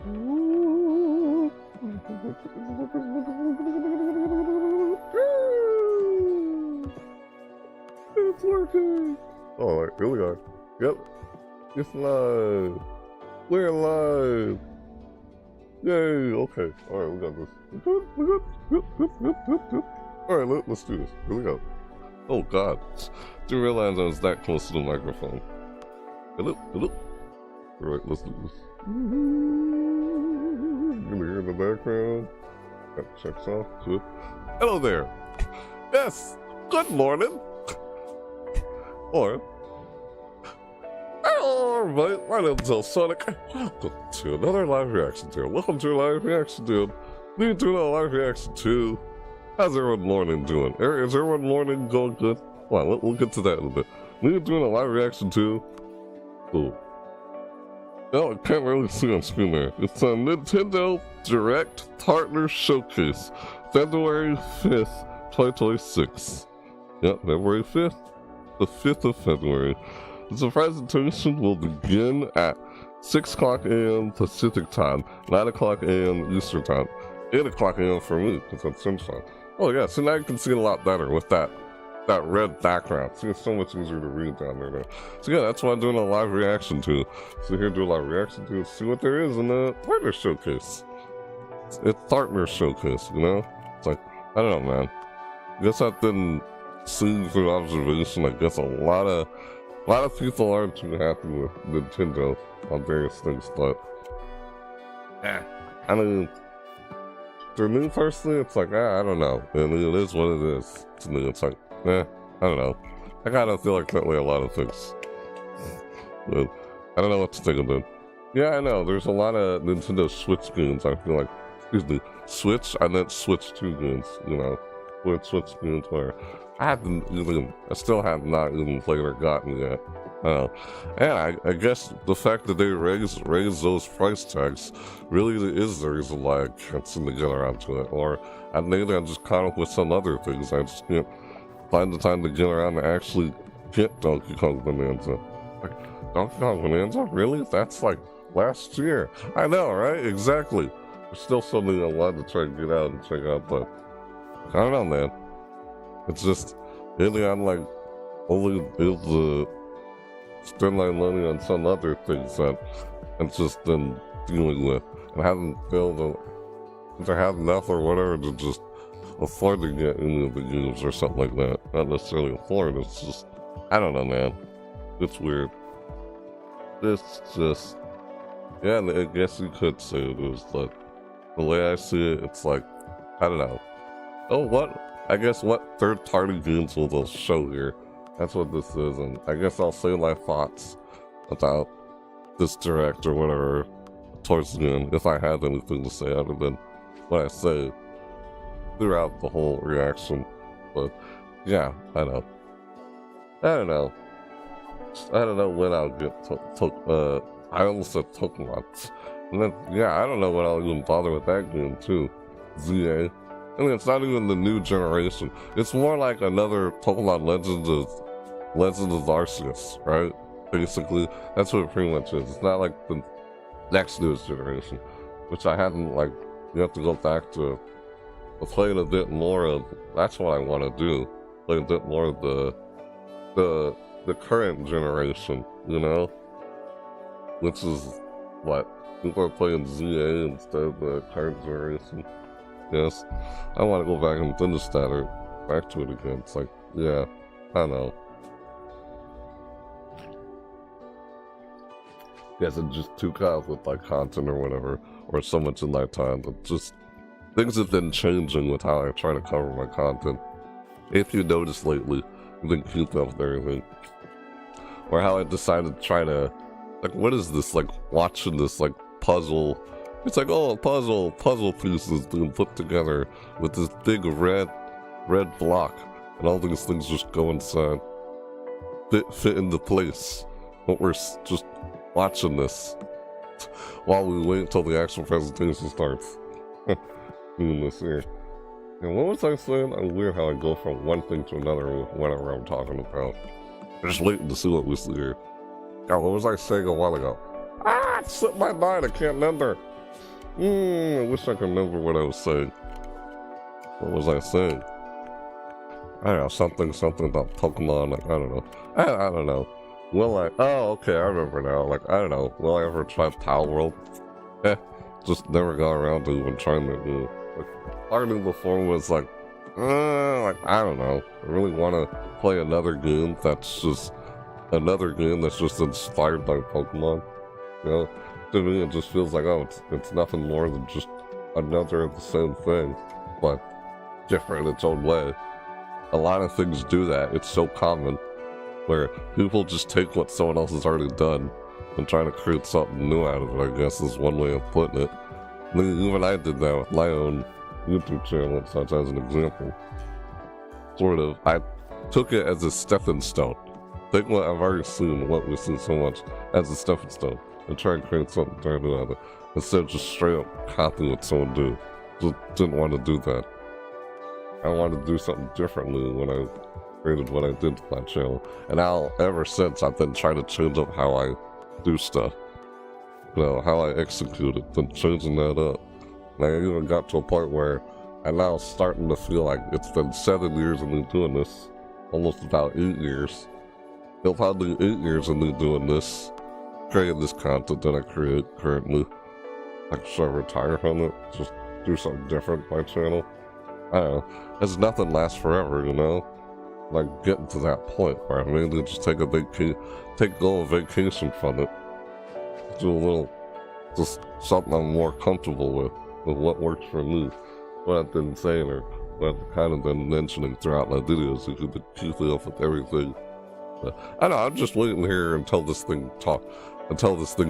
It's working! Alright, here we are. Yep. It's live. We're live. Yay, okay. Alright, we got this. We're good. Yep. Alright, let's do this. Here we go. Oh god. Didn't realize I was that close to the microphone. Hello. Alright, let's do this. You can hear in the background. That checks off. Good. Hello there. Yes. Good morning. Or hello everybody, my name's Alsonic. Welcome to another live reaction dude. Welcome to a live reaction dude. We doing a live reaction too. How's everyone morning doing? Is everyone morning going good? Well, we'll get to that in a bit. We're doing a live reaction too. Cool. No, I can't really see on screen there. It's a Nintendo Direct Partner Showcase, February 5th, 2026. Yep, February 5th. The 5th of February. The presentation will begin at 6 o'clock a.m. Pacific time, 9 o'clock a.m. Eastern time, 8 o'clock a.m. for me, because that's Central time. Oh yeah, so now you can see it a lot better with that red background. See, it's so much easier to read down there now. So yeah, that's what I'm doing a live reaction to. So here, do a live reaction to see what there is in the partner showcase. It's partner showcase, you know? It's like, I don't know, man. I guess I've been seeing through observation, I guess a lot of people aren't too happy with Nintendo on various things, but I mean, for me personally, it's like, I don't know. I mean, it is what it is. To me, it's like, I don't know. I kind of feel like that way a lot of things. But I don't know what to think of it. Yeah, I know. There's a lot of Nintendo Switch games. I feel like, excuse me, Switch. I meant Switch 2 games. You know, where Switch games where I still have not even played or gotten yet. And I guess the fact that they raise those price tags really is the reason why I can't seem to get around to it. Or maybe I'm just caught up with some other things. I just can't find the time to get around to actually get Donkey Kong Bonanza. Like, Donkey Kong Bonanza? Really? That's like last year. I know, right? Exactly. There's still something I want to try and get out and check out, but I don't know, man. It's just, really, I'm like only able to spend my money on some other things that I've just been dealing with. And I haven't been able to have enough or whatever to just afford to get any of the games or something like that. Not necessarily afford, it's just, I don't know, man. It's weird. It's just, yeah, I guess you could say it is, but the way I see it, it's like, I don't know. Oh, what? I guess what third-party games will they show here? That's what this is, and I guess I'll say my thoughts about this direct or whatever towards the end, if I have anything to say other than what I say throughout the whole reaction. But yeah, I don't know when I'll get I almost said Pokemon. And then, yeah, I don't know when I'll even bother with that game too. ZA. I mean, it's not even the new generation. It's more like another Pokemon Legends of Arceus, right? Basically, that's what it pretty much is. It's not like the next newest generation, which I haven't, like, you have to go back to playing a bit more of. That's what I want to do. Play a bit more of the current generation, you know? Which is what? People are playing ZA instead of the current generation. Yes, I want to go back and finish that or back to it again. It's like, yeah, I don't know. Guess it's just too caught up with like content or whatever, or so much in my time. But just things have been changing with how I try to cover my content. If you noticed lately, you can keep up with everything. Or how I decided to try to, like, what is this? Like watching this like puzzle. It's like, oh, puzzle pieces being put together with this big red block, and all these things just go inside, fit into place. But we're just watching this while we wait until the actual presentation starts. Doing this here. And what was I saying? I'm weird how I go from one thing to another with whatever I'm talking about. I'm just waiting to see what we see here. God, what was I saying a while ago? Ah, it slipped my mind. I can't remember. I wish I could remember what I was saying. What was I saying? I don't know, something about Pokemon, like, I don't know. I don't know. Oh, okay, I remember now. Like, I don't know. Will I ever try Power World? Just never got around to even trying to do. Like, part of me before was like, I don't know. I really want to play another game that's just inspired by Pokemon. You know, to me it just feels like, oh, it's nothing more than just another of the same thing, but different in its own way. A lot of things do that. It's so common, where people just take what someone else has already done and try to create something new out of it, I guess is one way of putting it. Even I did that with my own YouTube channel, such as an example. Sort of, I took it as a stepping stone. Take what I've already seen, what we see so much, as a stepping stone, and try and create something new out of it, instead of just straight up copying what someone do. Just didn't want to do that. I wanted to do something differently when I created what I did to my channel. And now, ever since, I've been trying to change up how I do stuff. You know, how I execute it, been changing that up. And I even got to a point where I'm now starting to feel like it's been 7 years of me doing this. Almost about 8 years. It'll probably be 8 years of me doing this. Creating this content that I create currently. Like, should I retire from it? Just do something different with my channel? I don't know. Because nothing lasts forever, you know? Like, getting to that point where I mainly just go on vacation from it. Do a little, just something I'm more comfortable with what works for me. What I've been saying, or what I've kind of been mentioning throughout my videos, you could keep up with everything. But, I don't know, I'm just waiting here until this thing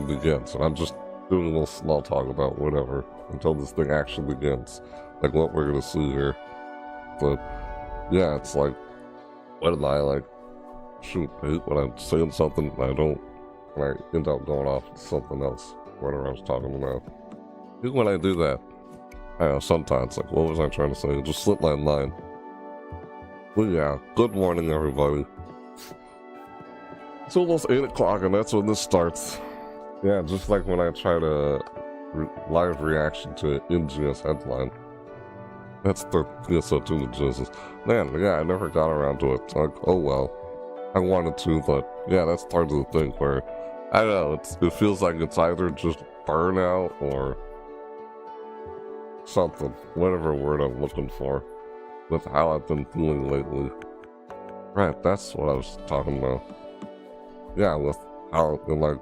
begins. And I'm just doing a little small talk about whatever until this thing actually begins. Like what we're gonna see here. But yeah, it's like, what am I like? Shoot, when I'm saying something and I end up going off to something else, whatever I was talking about. Even when I do that, I know sometimes, like, what was I trying to say? It just slipped my mind. But yeah, good morning, everybody. It's almost 8 o'clock, and that's when this starts. Yeah, just like when I try to live reaction to an NGS headline. That's the PSO2 Genesis. Man, yeah, I never got around to it. Like, oh well. I wanted to, but yeah, that's part of the thing where, I don't know, it feels like it's either just burnout or something. Whatever word I'm looking for. With how I've been feeling lately. Right, that's what I was talking about. Yeah, with how, like,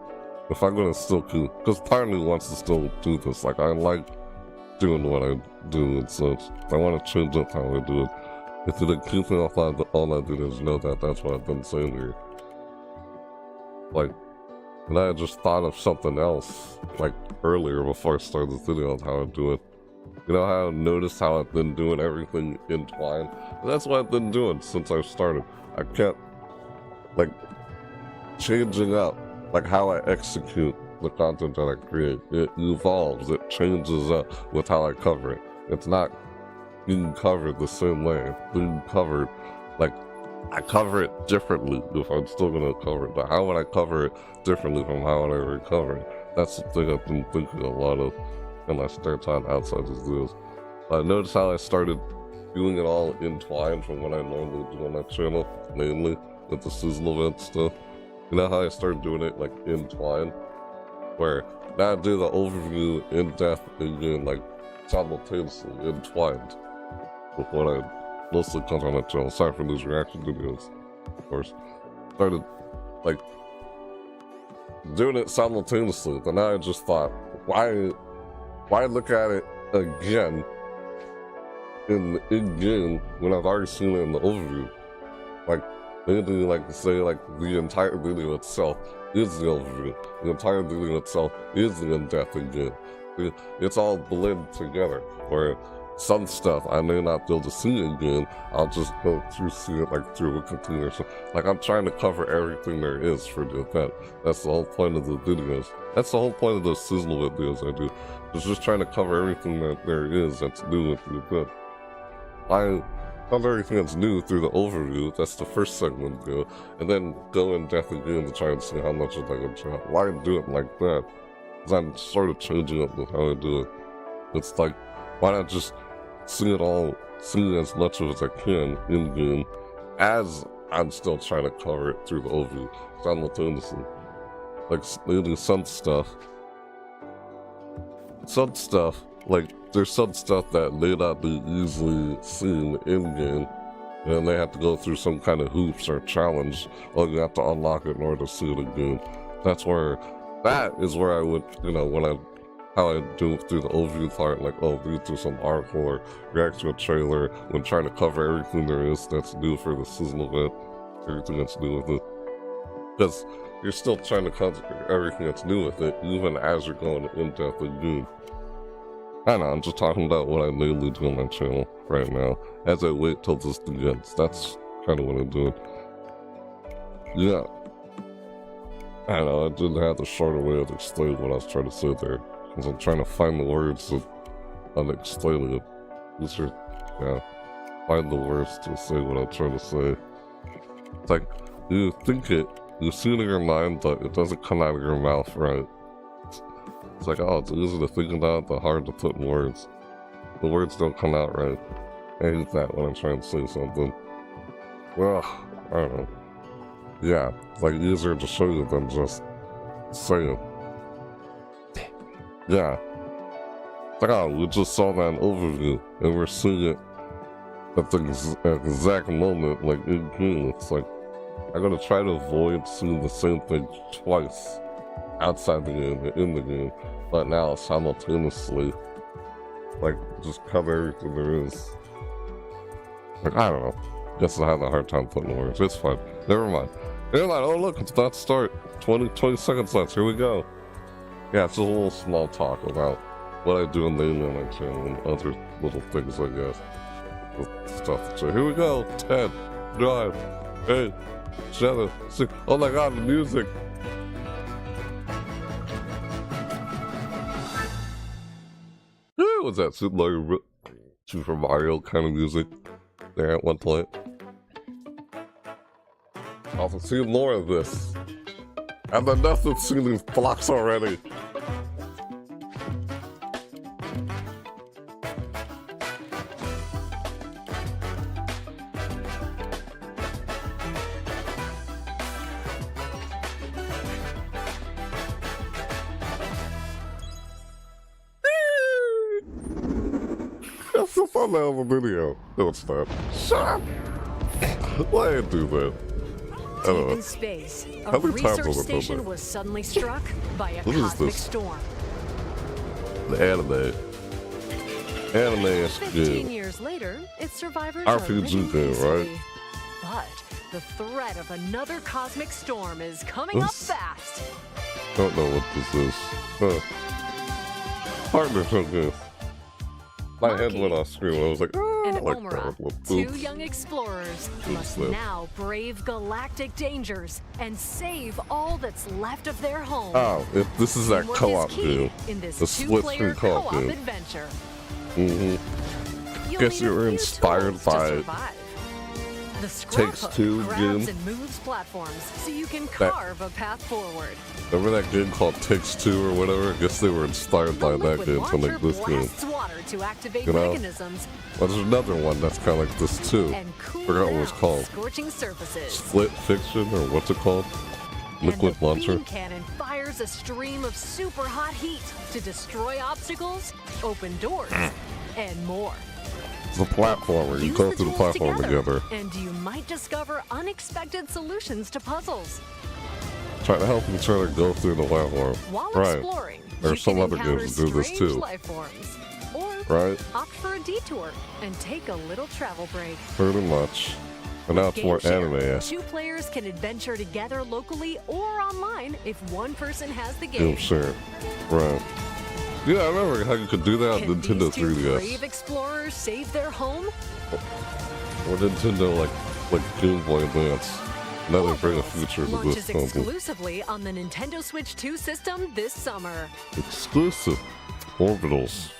if I'm gonna still keep, because part of me wants to still do this. Like, I like doing what I do and such. I want to change up how I do it. If you keep me off all I do is know that that's what I've been saying here. Like, and I just thought of something else, like, earlier before I started the video on how I do it. You know how I noticed how I've been doing everything in twine? And that's what I've been doing since I started. I kept, like, changing up, like, how I execute the content that I create. It evolves, it changes up with how I cover it. It's not being covered the same way. It's being covered, like, I cover it differently if I'm still gonna cover it. But how would I cover it differently from how would I recover it? That's the thing I've been thinking a lot of in my spare time outside these videos. I noticed how I started doing it all in twine from what I normally do on my channel, mainly with the seasonal event stuff. You know how I started doing it, like, in twine? Where now I do the overview in depth and then, like, simultaneously entwined with what I mostly cover on my channel. Sorry for these reaction videos, of course. Started, like, doing it simultaneously. But now I just thought, why look at it again in game when I've already seen it in the overview? Like, maybe, like, say, like, the entire video itself is the overview. The entire video itself is the in-depth again. It's all blended together, where some stuff I may not be able to see again, I'll just go through, see it, like, through a continuation. Like, I'm trying to cover everything there is for the event. That's the whole point of the videos. That's the whole point of those seasonal videos I do. It's just trying to cover everything that there is that's new with the event. I cover everything that's new through the overview. That's the first segment go, and then go in depth again to try and see how much of that I can try. Why do it like that? Because I'm sort of changing up with how I do it. It's like, why not just see as much of it as I can in game, as I'm still trying to cover it through the overview simultaneously. Like maybe some stuff, like there's some stuff that may not be easily seen in game, and they have to go through some kind of hoops or challenge, or you have to unlock it in order to see it in game. That is where I would, how I do it through the overview part, like, read through some article or react to a trailer when trying to cover everything there is that's new for the season event, everything that's new with it. Because you're still trying to cover everything that's new with it, even as you're going in-depth and game. I know, I'm just talking about what I mainly do on my channel right now, as I wait till this begins. That's kind of what I'm doing. Yeah. I know, I didn't have the shorter way of explaining what I was trying to say there. Because I'm trying to find the words and explain it. These are, find the words to say what I'm trying to say. It's like, you think it, you see it in your mind, but it doesn't come out of your mouth right. It's like, it's easy to think about, but hard to put in words. The words don't come out right. I hate that when I'm trying to say something. Well, I don't know. Yeah, it's like easier to show you than just say it. Yeah. It's like, we just saw that overview, and we're seeing it at the exact moment, like in game. It's like, I'm gonna try to avoid seeing the same thing twice outside the game and in the game, but now simultaneously, like, just cover everything there is. Like, I don't know. Guess I had a hard time putting words. It's fine. Never mind. Oh, look, it's about to start. 20 seconds left. Here we go. Yeah, it's just a little small talk about what I do in the on my channel and other little things, I guess. With stuff. So here we go. 10, 9, 8, 7, 6. Oh my god, the music. Was that Super Mario kind of music there at one point? Also, seen more of this. I've enough of seeing these blocks already. That's the thumbnail of the video. No, it's not. Shut up! Why did I do that? I don't know. In space, a research station was suddenly struck by a cosmic storm. The anime. Anime is good. 15 years later, its survivors RPG game, right? But the threat of another cosmic storm is coming up fast. Don't know what this is. Partner so good. My head went off screen when I was like, and like Omura, that. two young explorers, must now brave galactic dangers and save all that's left of their home. Oh, this is that co-op game. In this the split-screen co-op game. Adventure. Guess you were inspired by the Takes-Two game. And moves platforms so you can carve a path forward. Remember that game called Takes-Two or whatever? I guess they were inspired by that game to make this game. Water to activate mechanisms. Well, there's another one that's kind of like this too. Forgot what it was called. Scorching surfaces. Split Fiction or what's it called? Liquid Launcher. The cannon fires a stream of super hot heat to destroy obstacles, open doors, and more. It's a platformer. You go through the platform together. And you might discover unexpected solutions to puzzles. Try to help each other go through the platform. While exploring, there's some other games that do this too. Life forms, or opt for a detour and take a little travel break. Pretty much. And now it's more anime-esque. 2 players can adventure together locally or online if one person has the game. Game share. Right. Yeah, I remember how you could do that on Nintendo 3DS. Brave explorers save their home? Or Nintendo, like Game Boy Advance. Now they bring a future to this console. Exclusively on the Nintendo Switch 2 system this summer. Exclusive. Orbitals.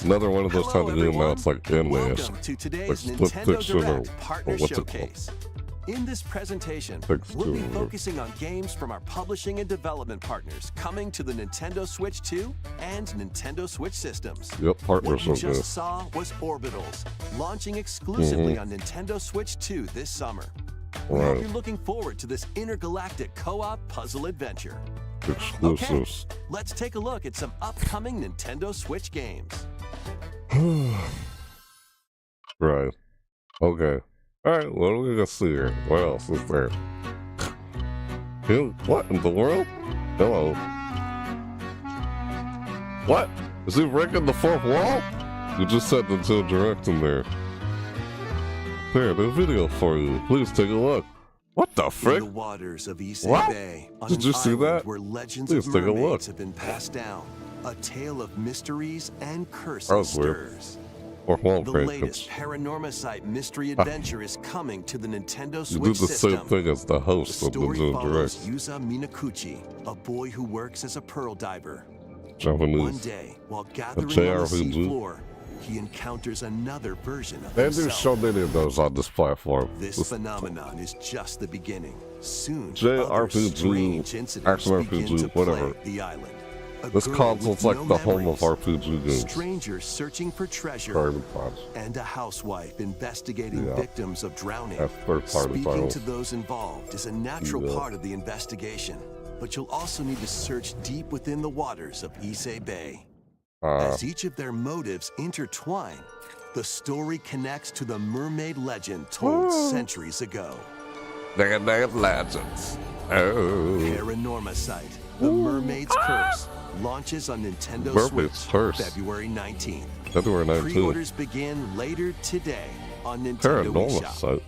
Another one of those type of games now, it's like anime-esque. Like Split Fiction or what's it called? In this presentation, we'll be focusing on games from our publishing and development partners coming to the Nintendo Switch 2 and Nintendo Switch systems. Yep, partners. What you just saw was Orbitals, launching exclusively on Nintendo Switch 2 this summer. We hope you're looking forward to this intergalactic co-op puzzle adventure. Exclusives. Okay, let's take a look at some upcoming Nintendo Switch games. Right. Okay. Alright, what are we gonna see here? What else is there? What in the world? Hello. What? Is he breaking the fourth wall? You just said Nintendo Direct in there. Here, there's a video for you. Please take a look. What the frick? In the waters of Issei Bay, on Did you see that? where legends Please of take a look. mermaids have been passed down, a tale of mysteries and curses stirs. The latest Paranormacite mystery adventure is coming to the Nintendo Switch You do the system. same thing as the host The of story Nintendo follows Direct. Yuza Minakuchi, a boy who works as a pearl diver. Japanese. One day, while gathering on the sea floor, he encounters another version of They do himself. so many of those on this platform. This phenomenon is just the beginning. Soon, JRPG, other strange incidents action begin RPG, to whatever. plague the island. A This girl console's with like no the home of memories, RPG games. strangers searching for treasure, Sorry, Pods. and a housewife investigating victims of drowning. That's third-party Speaking titles. to those involved is a natural part of the investigation, but you'll also need to search deep within the waters of Issei Bay. As each of their motives intertwine, the story connects to the mermaid legend told centuries ago. They're legends. Oh. Paranormacite, The Mermaid's Curse, launches on Nintendo Mermaid's Switch Curse. February 19th. February 19th. Pre-orders begin later today on Nintendo eShop. Paranormacite.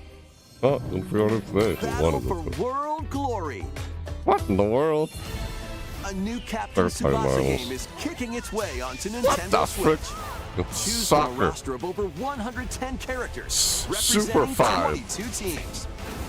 Oh, you pre-order today if you Battle wanted for it. World Glory. What in the world? A new Captain Third-party Tsubasa models. game is kicking its way onto What Nintendo the Switch. frick? Choose from a Soccer. roster of over 110 characters, Super representing 5. 22 teams.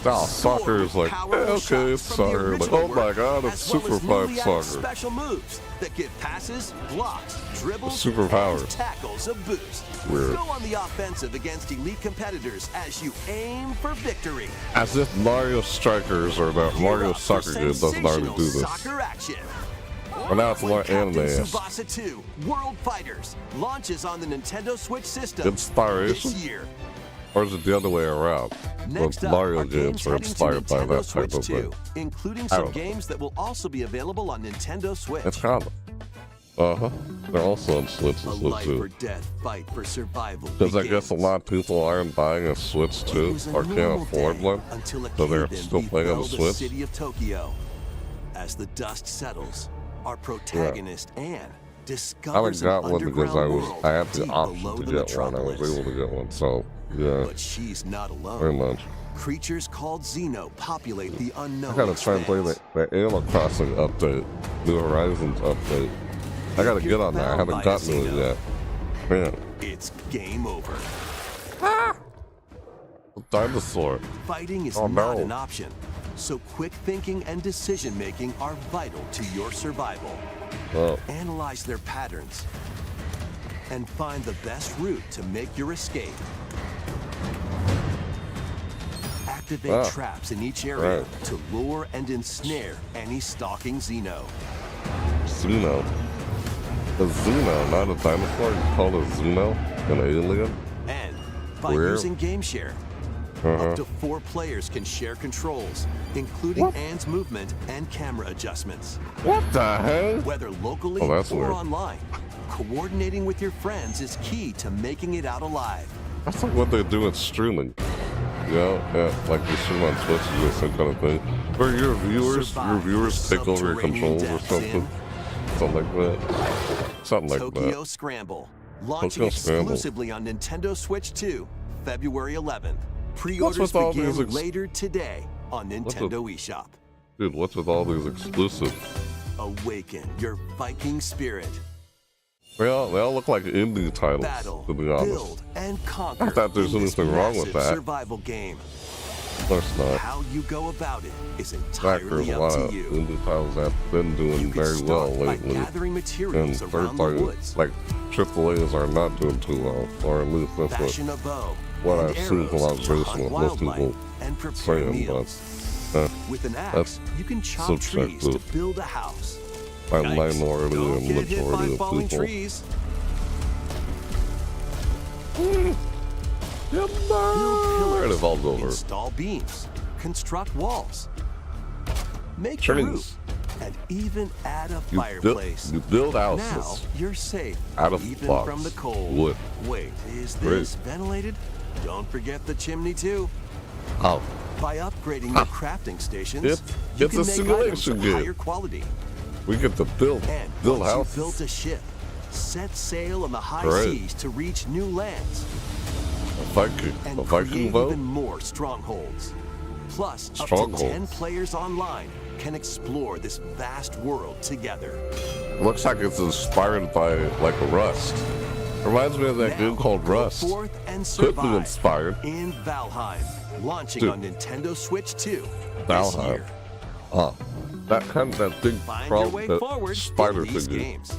Oh, soccer is like, okay, it's soccer. Like, oh my god, it's Super 5 soccer. Special moves that give passes, blocks, dribbles, Super power. and tackles a boost. Weird. Go on the offensive against elite competitors as you aim for victory. As if Mario Strikers or that Mario Soccer game doesn't already do this. Soccer action. Well, now it's more Captain anime. Tsubasa 2 World Fighters launches on the Nintendo Switch system Inspiration? this year. Or is it the other way around? Next Well, up Mario are games games are heading to inspired by Nintendo that type Switch of 2, thing. including I some don't know. games that will also be available on Nintendo Switch. It's kind of. They're also on Switch A and Switch life or 2. death fight for survival. Because I guess a begins. lot of people aren't buying a Switch It 2 was a or can't normal afford day one. until a So they're kid still playing on the befell Switch. city of Tokyo. As the dust settles, our protagonist Anne I haven't discovers got an one because underground I had world the deep option below to the get one. I was metropolis. able to get one, so yeah, But she's not alone. very much. Creatures called Xeno populate the unknown. I gotta try and play expanse. the Animal Crossing update, New Horizons update. I gotta get on that. I haven't gotten to it yet. Man, It's game over. a dinosaur. Fighting is Oh, not no. an option, so quick thinking and decision making are vital to your survival. Oh, Analyze their patterns and find the best route to make your escape. Activate traps in each area to lure and ensnare any stalking Xeno. Xeno. A Xeno, not a dinosaur. You call it Xeno? An alien? And by Where? using Game Share, up to 4 players can share controls, including Anne's movement and camera adjustments. What the hell? Whether locally Oh, that's or weird. online, coordinating with your friends is key to making it out alive. That's like what they do in streaming. Yeah, like you stream on Twitch, you do the same kind of thing. Where your viewers take over your controls or something. Something like that. Something like Tokyo that. Scramble, launching Tokyo Scramble. exclusively on Nintendo Switch 2, February 11th. Pre-orders with all begin these later today on with- Nintendo eShop. Dude, what's with all these exclusives? Awaken your Viking spirit. They all look like indie titles, Battle, to be honest. build, and conquer. Not that there's in this anything wrong with massive that. survival game. Of course not. How you go about it is In fact, there's entirely a up lot to of you. indie titles that have been You doing can very well start by lately. gathering And materials around third the party, woods. like AAAs are not doing too well, or at least that's Fashion a bow, what and I've seen from arrows to observation hunt with most people wildlife and prepare saying, meals. but With an axe, that's you can chop trees to subjective. build a house. by Yikes. minority Don't and get hit by majority of falling people. trees. Build Pillars, it falls over. install beams, construct walls, make a Trees. roof, and even add a You fireplace. build Now houses you're safe, out of even blocks, from the cold. wood. Wait, is Great. this ventilated? Don't forget the chimney too. Oh, By upgrading your crafting stations, It's- you it's can a make simulation items of game. higher quality. we get to build And build once houses. you built a ship, set sail on the high Great. seas to reach new lands A Viking and create boat. even more strongholds. Plus, up to Strongholds. 10 players online can explore this vast world together. Looks like it's inspired by like Rust. Reminds me of that Now, game called go Rust. forth and Could be survive inspired. in Valheim, launching Dude. on Nintendo Switch 2 this Valheim. year. That big Find your way that forward spider in these thing. games.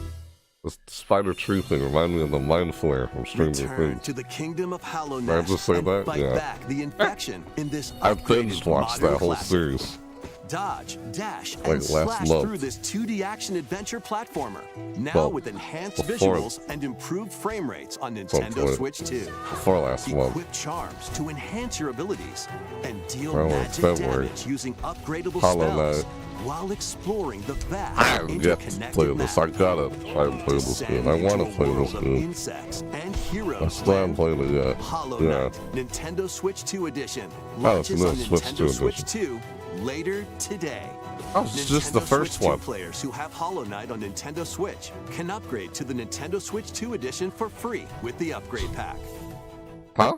The spider tree thing reminded me of the mind flare from Stranger Return Things. to the kingdom of Hollow Did I Nest just say and that? fight Yeah. back the infection in this I've upgraded binge watched modern that whole classic. series. Dodge, dash, Like and last slash month. through this 2D action adventure platformer. Now Well, with enhanced before- visuals and improved frame rates on Some Nintendo point. Switch 2. Before last month. Equip charms to enhance your abilities and deal Well, it's magic February. damage using upgradable Hollow spells Knight. while exploring the I vast haven't yet to interconnected play this. I map. gotta try and play this Descend game. I want into to a play this world of game. insects and I heroes. still haven't played it yet. Hollow Yeah. Knight, Nintendo Switch 2 edition. Oh, Launches it's on a Switch 2 Nintendo Switch edition. 2 later today. Oh, it's just the Nintendo first Switch 2 one. players who have Hollow Knight on Nintendo Switch can upgrade to the Nintendo Switch 2 edition for free with the upgrade pack. Huh?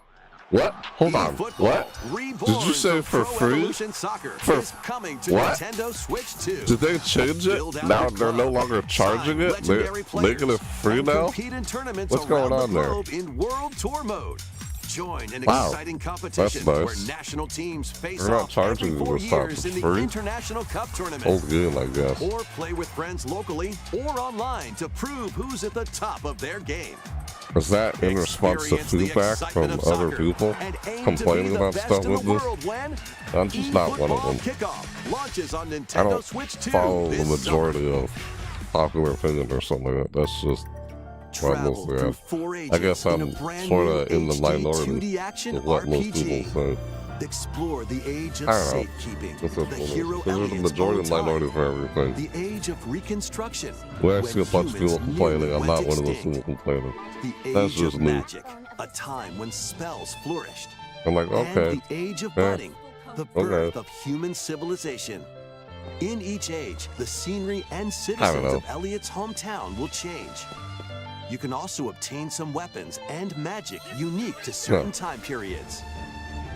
What? Hold on. eFootball What? Reborn Did you say for Pro free? Evolution Soccer For- is coming to what? Nintendo Switch 2. Did they change it? Build out Now your they're no club, longer charging sign it? They're legendary players, making it free and now? compete in tournaments What's around going on the there? globe in World Tour mode. Join an Wow. exciting competition That's nice. where national teams face They're not off charging every you 4 this time years for in the free? International Cup tournament. Old game, I guess. Or play with friends locally or online to prove who's at the top of their game. Was that in response to Experience the feedback excitement from of other soccer people and aim complaining to be about the best stuff in with the this? world when I'm just not one of eFootball them. Kickoff launches on I Nintendo don't Switch 2 follow the this majority of popular opinion or something like that. That's just what Travel mostly through I. 4 ages I guess in a I'm brand sort new of in the HD minority 2D action of what most RPG. people say. Explore the age of I don't know. safekeeping, That's the what hero because there's a Elliot's majority own and time, minority for everything. the age of reconstruction, When I when see a bunch of people humans complaining, nearly I'm went not one of those extinct. people complaining. the That's age just of me. magic, a time when spells flourished, I'm like, okay. and the age of Yeah. budding, the birth of human civilization. In each age, the scenery and citizens know. of Elliot's hometown will change. You can also obtain some weapons and magic unique to certain time periods.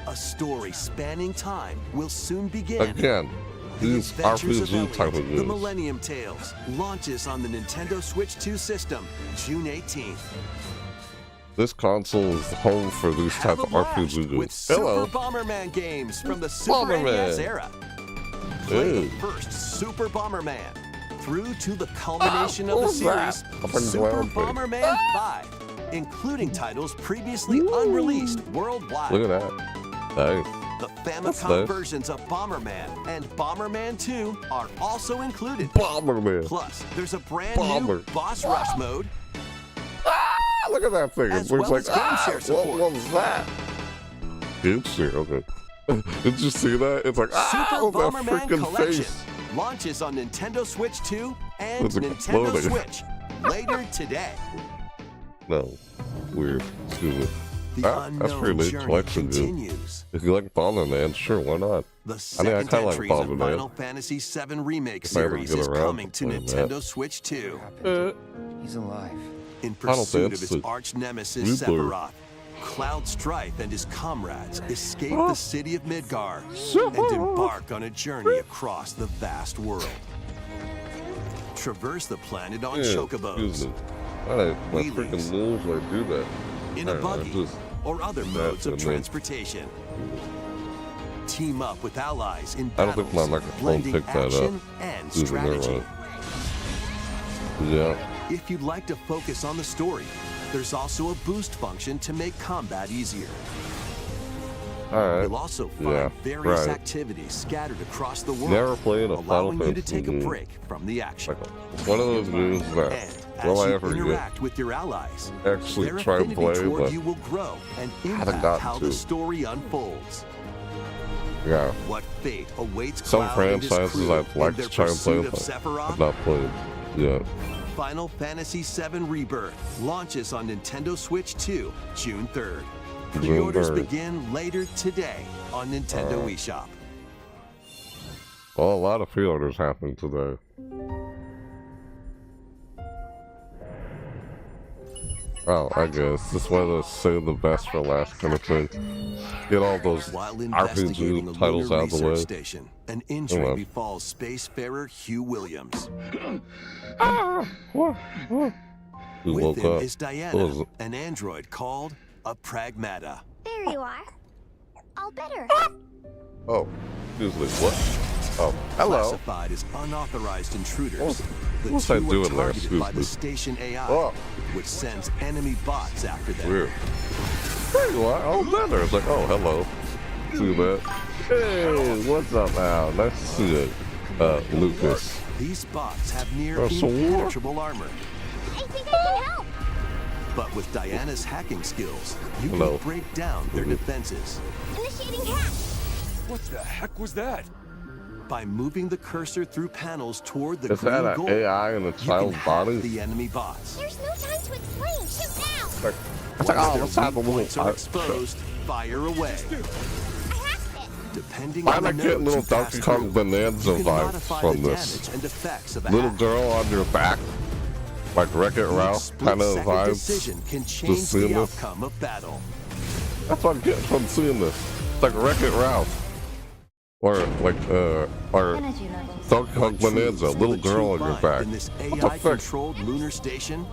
A story spanning time will soon begin. Again, The these Adventures of RPG Elliot, type of The games. Millennium Tales launches on the Nintendo Switch 2 system June 18th. This console is home for these Have type a of blast RPG with games. Super Hello. Bomberman games from the Super Bomberman. NES era. Play Hey. the first Super Bomberman through to the culmination of what the was that? series, Up in Super Ground Thing. Bomberman 5, including titles previously unreleased worldwide. Look at that. Nice. The That's Famicom nice. versions of Bomberman and Bomberman 2 are also included. Bomberman. Plus, there's a brand Bomber. new Boss Rush mode. Ah, look at that thing. As It's well like, as game share what support. was that? Game share, okay. Did you see that? It's like, Super that Bomberman freaking Collection face. launches on Nintendo Switch 2 and It's Nintendo exploding. Switch later today. No. Weird. Excuse me. The That's pretty unknown neat journey collection, dude. continues. If you like Bomberman, sure, why not? The I second kinda like entries of Bomberman. Final Fantasy VII Remake If I ever series get is around coming to to playing Nintendo that. Switch 2. He's alive. In Final pursuit of his Fantasy. arch nemesis Rebirth. Sephiroth, Cloud Strife and his comrades escape the city of Midgar and embark on a journey across the vast world. Traverse the planet on Excuse chocobos, me. My Wheelies. freaking moves, I do that. in a I don't know, buggy, just- or other modes of and then- transportation. Team up with allies in I don't think my battles, microphone blending picked that up. action and Using their, strategy. Yeah. If you'd like to focus on the story, there's also a boost function to make combat easier. Alright. You'll also find various activities scattered across the world, Never played a allowing Final you to Fantasy take a game. break from the action. It's one of those games that And will as I you ever interact with your allies, actually their try and affinity play, toward but you will grow and haven't impact gotten how to. the story unfolds. Yeah. What fate awaits Some Cloud and his franchises crew I'd like in their to try and play, pursuit of but Sephiroth? I've not played yet. Final Fantasy VII Rebirth launches on Nintendo Switch 2, June 3rd. Pre-orders begin later today on Nintendo eShop. Well, a lot of pre-orders happened today. Oh, I guess this one of save the best for last kind of thing. Get all those RPG titles out of the way. Station, an injury befalls spacefarer Hugh Williams. Who With woke him up? is Diana, an android called a Pragmata. There you are. All better. Oh, excuse me, what? Oh, hello. Classified as unauthorized intruders, the What's two I are doing there? targeted Excuse by me. the station AI, which sends enemy bots after them. Weird. There you are. Oh, there. It's like, oh, hello. See that? Hey, what's up, Al? Nice to see you, Lucas. These bots have near So impenetrable armor. I think I can help. But with Diana's hacking skills, you Hello. can break down their defenses. Initiating hack. What the heck was that? By moving the cursor through panels toward the Is that green an goal, AI in a you can child's hack body? the enemy bots. There's no time to explain. Shoot now. It's like, oh, Once let's their have a weak little. points are exposed, fire away. I hacked it. Depending Why on am the I getting nodes little you pass Donkey Kong through, Bonanza you can vibes modify from the this? damage and effects of a Little hack. girl on your back, like Wreck-It Ralph kind of Split-second vibes. decision can change Just seeing the this. outcome of battle. That's what I'm getting from seeing this. It's like Wreck-It Ralph. Or like, or Donkey Kong Bonanza, little girl on your back. In this What the fuck? AI-controlled lunar station,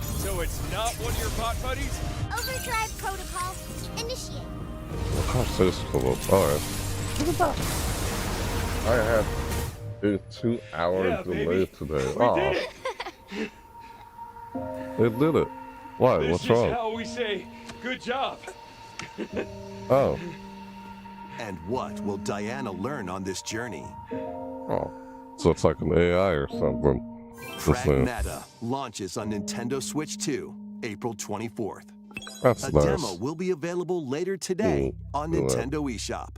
So it's not one of your bot buddies? Overdrive protocol. Initiate. What conversation come up? Alright. Look at that. I had a 2-hour delay today. We did it. They did it. Why? This What's is wrong? how we say good job. Oh. and what will Diana learn on this journey? Oh. So it's like an AI or something. Pragmata launches on Nintendo Switch 2, April 24th. That's A nice. demo will be available later today on yeah. Nintendo eShop.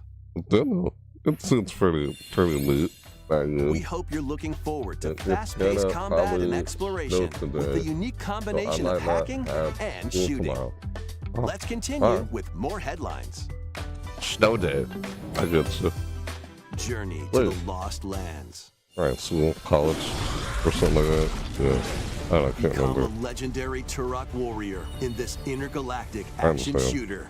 Demo. It seems pretty neat. We hope you're looking forward to It's fast-paced gonna combat and probably exploration snow with the today, unique so combination I of might not hacking have and school shooting. tomorrow. Oh, Let's continue alright. with more headlines. Snow day. I get you. Journey to Wait. the Lost Lands. Alright, school, college, or something like that. Yeah. I don't know, I can't Become remember. a legendary Turok warrior in this intergalactic I action understand. shooter.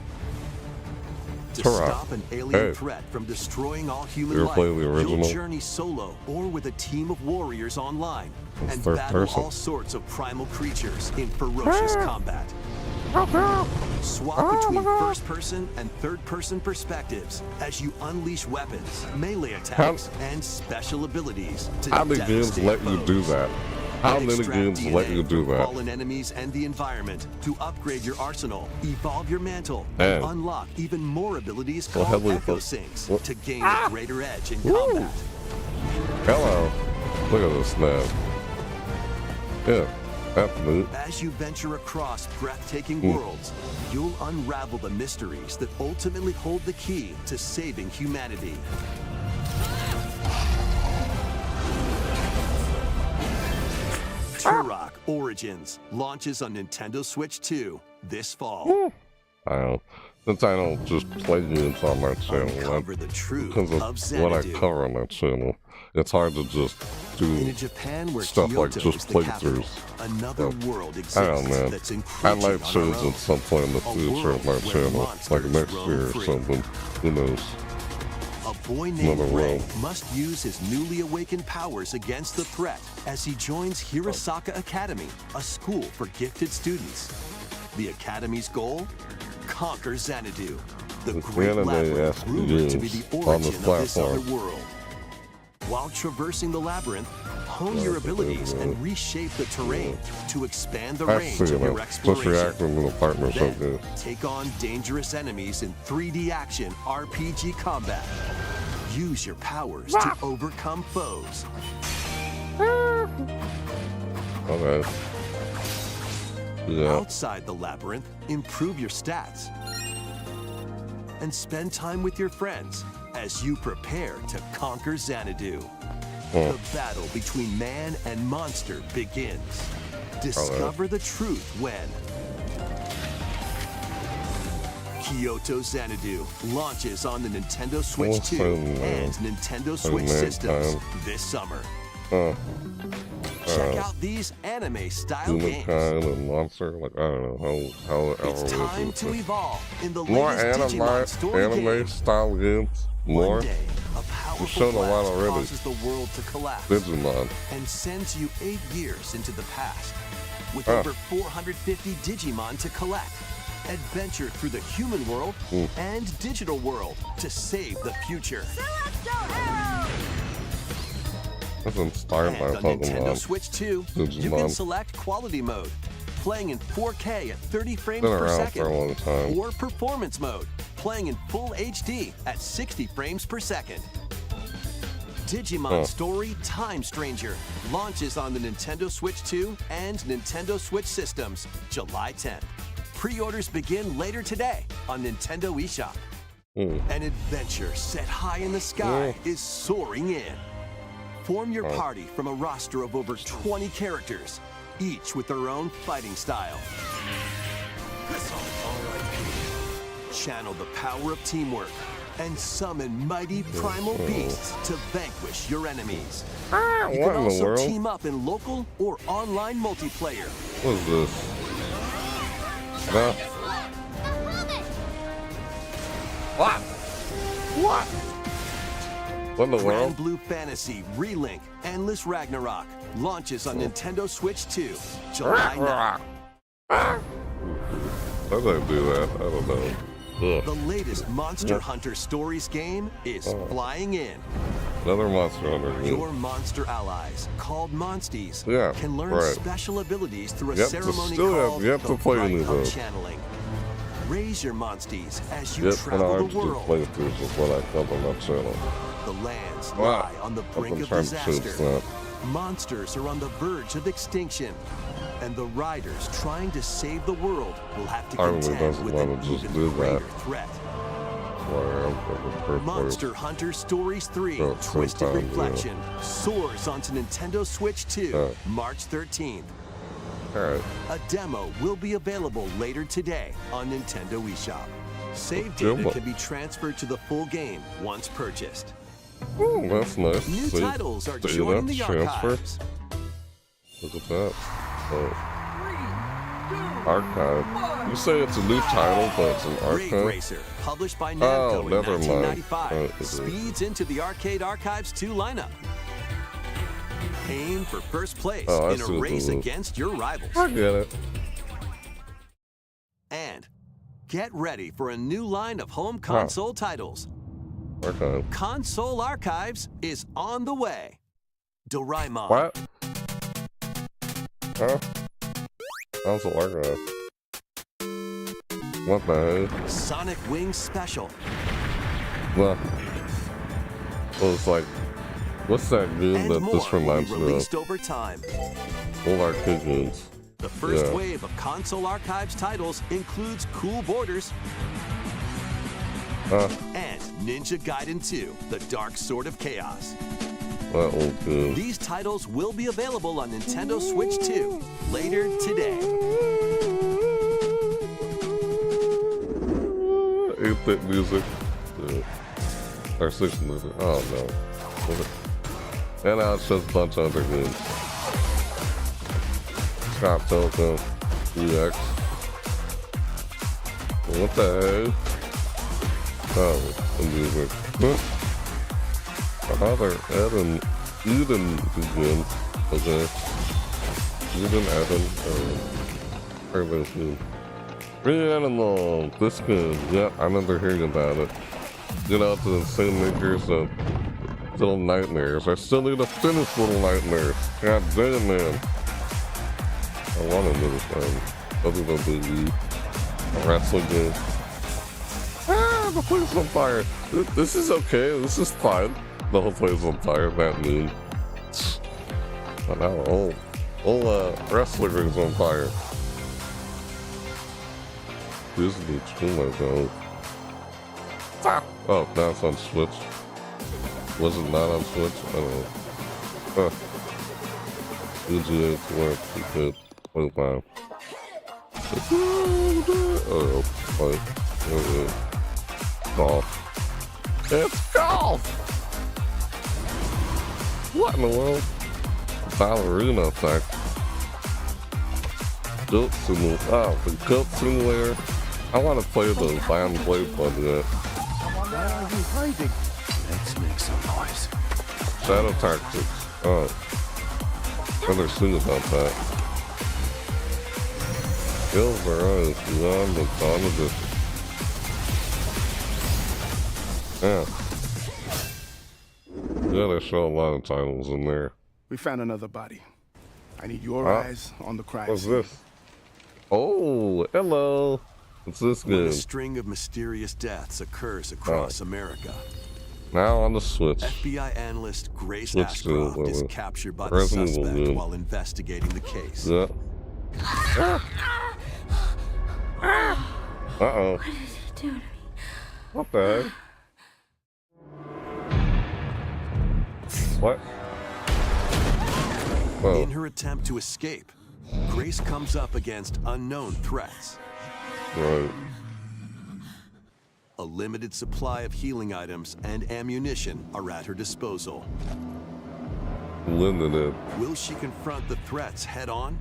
To Turok. stop an alien Hey. threat from destroying all human You ever life, play the original? you'll journey solo or with a team of warriors online and Third battle person. all sorts of primal creatures in ferocious combat. Swap between first-person and third-person perspectives as you unleash weapons, melee attacks, and special abilities to How many games devastate let you do foes. that? How And many extract games let DNA you do from that? fallen enemies and the environment to upgrade your arsenal, evolve your mantle, Man. and unlock even more abilities Well, called heavily Echo fo- Sinks what? to gain a greater edge in combat. Hello. Look at this man. Yeah, that's neat. As you venture across breathtaking Hmm. worlds, you'll unravel the mysteries that ultimately hold the key to saving humanity. Turok Origins launches on Nintendo Switch 2 this fall. I don't. Since I don't just play games on my channel, Uncover the truth because of of what I Xanadu. cover on my channel, it's hard to just In a do Japan where stuff like Kyoto just is the capital, playthroughs. another So, world exists I don't know. that's I encroaching might on change our at own. some point in the A future of my world where channel, like monsters next roam year or free. something. Who knows? A boy named Another Ray world. must use his newly awakened powers against the threat as he joins Hirosaka Academy, a school for gifted students. The Academy's goal? Conquer Xanadu, the It's great labyrinth anime-esque rumored to be games the on origin this of this other platform. world. While traversing the labyrinth, hone your abilities and reshape the terrain to expand the I range see of your that. Just reacting exploration. to the partner so Then, good. take on dangerous enemies in 3D action RPG combat. Use your powers to overcome foes. Okay. Yeah. Outside the labyrinth, improve your stats. And spend time with your friends as you prepare to conquer Xanadu. The battle between man and monster begins. Discover the truth when Kyoto Xanadu launches on the Nintendo Switch 2 and Nintendo Switch systems this summer. Check out these anime-style games. Humankind and monster, like I don't know how It's time to evolve in the more latest Digimon story anime game. style games. More. One day, a We've powerful shown a lot blast already. causes the world to collapse Digimon. and sends you 8 years into the past. With over 450 Digimon to collect, adventure through the human world and digital world to save the future. That's inspired by And on Nintendo Pokemon. Switch 2, you Digimon. can select quality mode, playing in 4K at 30 frames Been per around second, for a long time. or performance mode, playing in full HD at 60 frames per second. Digimon Story Time Stranger launches on the Nintendo Switch 2 and Nintendo Switch systems July 10th. Pre-orders begin later today on Nintendo eShop. An adventure set high in the sky is soaring in. Form your party from a roster of over 20 characters, each with their own fighting style. Channel the power of teamwork and summon mighty primal beasts to vanquish your enemies. You What can in the also world? team up in local or online multiplayer. What is this? No. What? What? What in the Grand world? Blue Fantasy Relink Endless Ragnarok launches on Nintendo Switch 2 July 9th. How did I do that? I don't know. The latest Monster Hunter Stories game is flying in. Another Monster Hunter game. Your monster allies, called Monsties, Yeah, can learn right. special abilities through a Yep, ceremony still have called yet to the play any of Bright those. Channeling. Raise your Monsties as you Yep, and travel I the just world. played through before I come on that channel. The lands Wow. lie on the I've brink been of trying to choose disaster. that. Monsters are on the verge of extinction. And the riders trying to save the world will have to I really contend doesn't with wanna an just even do that. greater threat. Where I'm from the first Monster Hunter Stories 3 Oh, Twisted sometime, Reflection soars onto Nintendo Switch 2 March 13th. Alright. A demo will be available later today on Nintendo eShop. Save Demo. data can be transferred to the full game once purchased. Oh, that's nice. New See? titles are See joining that? the Transfer? archives. Look at that. Oh. Archive. You say it's a new title, but it's an Raid archive? Racer, published by Oh, Namco in never mind. 1995, Okay. speeds into the Arcade Archives 2 lineup. Aim for first place Oh, I in a see what race this is. against your rivals. I get it. And get ready for a new line of home console titles. Archive. Console Archives is on the way. Doraemon. What? Huh? Console archive. What the heck? Sonic Wings Special. Well, it's like, what's that game And that more this will be reminds me of? released over time. Old arcade games. The first Yeah. wave of Console Archives titles includes Cool Borders and Ninja Gaiden 2, The Dark Sword of Chaos. That old game. These titles will be available on Nintendo Switch 2 later today. 8-bit music. Yeah. Or 6 music. Oh no. And now it's just a bunch of other games. Scott Pilgrim, EX. What the heck? Oh, the music. Another Eden begins. Okay. Eden, everything. Reanimal, this game. Yeah, I remember hearing about it. You know, it's the same makers of Little Nightmares. I still need to finish Little Nightmares. God damn, man. I want to do this game. Other than the wrestling game. Ah, the place is on fire. This is okay. This is fine. The whole place is on fire. That moon. But now whole wrestling ring's on fire. This is the too though. Ah! Oh, now it's on Switch. Was it not on Switch? I don't know. Huh. GTA 25. Oh, wait. Golf. It's golf! What in the world? Ballerina effect. Goat simulator. Oh, the goat simulator. I want to play those, but I haven't played one yet. Why are you hiding? Let's make some noise. Shadow Tactics. Oh. I've never seen about that. Kills their eyes beyond the dawn of this. Yeah. Yeah, they show a lot of titles in there. We found another body. I need your eyes on the crime What's scene. this? Oh, hello. What's this When a game? string of mysterious deaths occurs across America, Now on the Switch. FBI analyst Grace Switch Ashcroft to, is captured by the Resident Evil suspect game. while investigating the case. Yeah. Uh-oh. What did he do to me? What the heck? What? Whoa. In her attempt to escape, Grace comes up against unknown threats. Right. A limited supply of healing items and ammunition are at her disposal. Limited. Will she confront the threats head-on,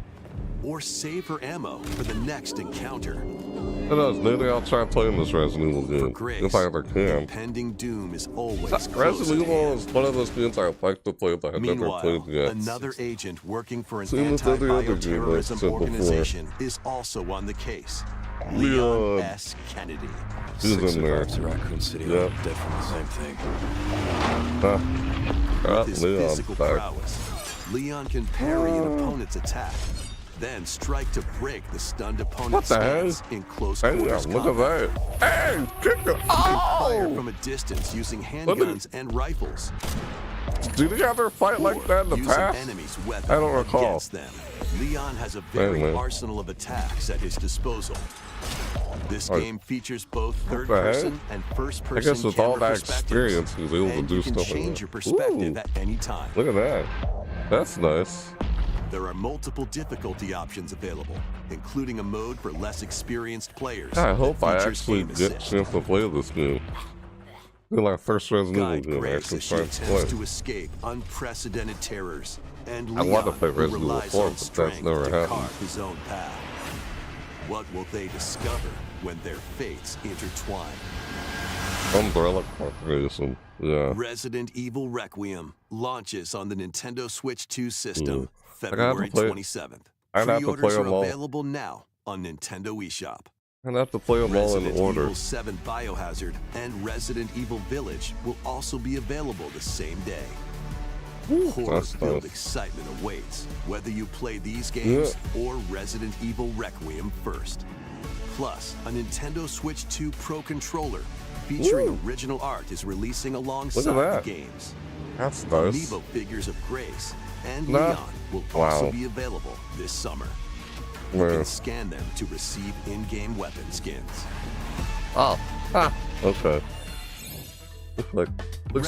or save her ammo for the next encounter? Who knows? Maybe I'll try playing this Resident Evil For game. Grace, If I ever can. impending doom is always close Resident at Evil hand. is one of those games I'd like to play, but I've never Meanwhile, played yet. another agent working for an Same with every other game I've anti-bioterrorism said before. organization is also on the case. Leon. Leon S. Kennedy. He's in there. survivors of Raccoon City Yeah. are dead from the same thing. Huh. With his Leon physical back. prowess, Leon can parry an opponent's attack, then strike to break the stunned What opponent's the hell? stance in close Hey, quarters look at combat. that. Hey, kick it. Fire Oh! from a distance using Look at handguns and rifles. Did he ever fight like that in the Using past? enemies' weapons I don't recall. against them. Leon has a varied Anyway. arsenal of attacks at his disposal. This Oh. game features both the heck? third-person and I first-person guess with all camera that perspectives, experience, he was able to and do you can stuff like change that. your perspective Ooh. at any time. Look at that. That's nice. There are multiple difficulty options available, including a mode for less experienced players. I hope that I features actually aim get a assist. chance to play this game. Feel like first Resident Evil Guide game I Grace actually as she try to attempts play. to escape unprecedented terrors, and I Leon, want to play who Resident Evil relies 4, on but that's strength never to happened. carve his own path. What will they discover when their fates intertwine? Umbrella Corporation. Yeah. Resident Evil Requiem launches on the Nintendo Switch 2 system I gotta February play it. 27th. I'd have to Pre-orders play are them all. available now on Nintendo eShop. I'd have to play them all in Resident order. Evil 7 Biohazard and Resident Evil Village will also be available the same day. That's Horror-filled nice. excitement awaits, whether you play these games or Resident Evil Requiem first. Plus, a Nintendo Switch 2 Pro controller featuring Ooh. original art is releasing alongside that. the games. That's nice. Amiibo figures of Grace and Nah. Leon will also Wow. be available this summer. You Man. can scan them to receive in-game weapon skins. Oh. Ah. Okay. Looks like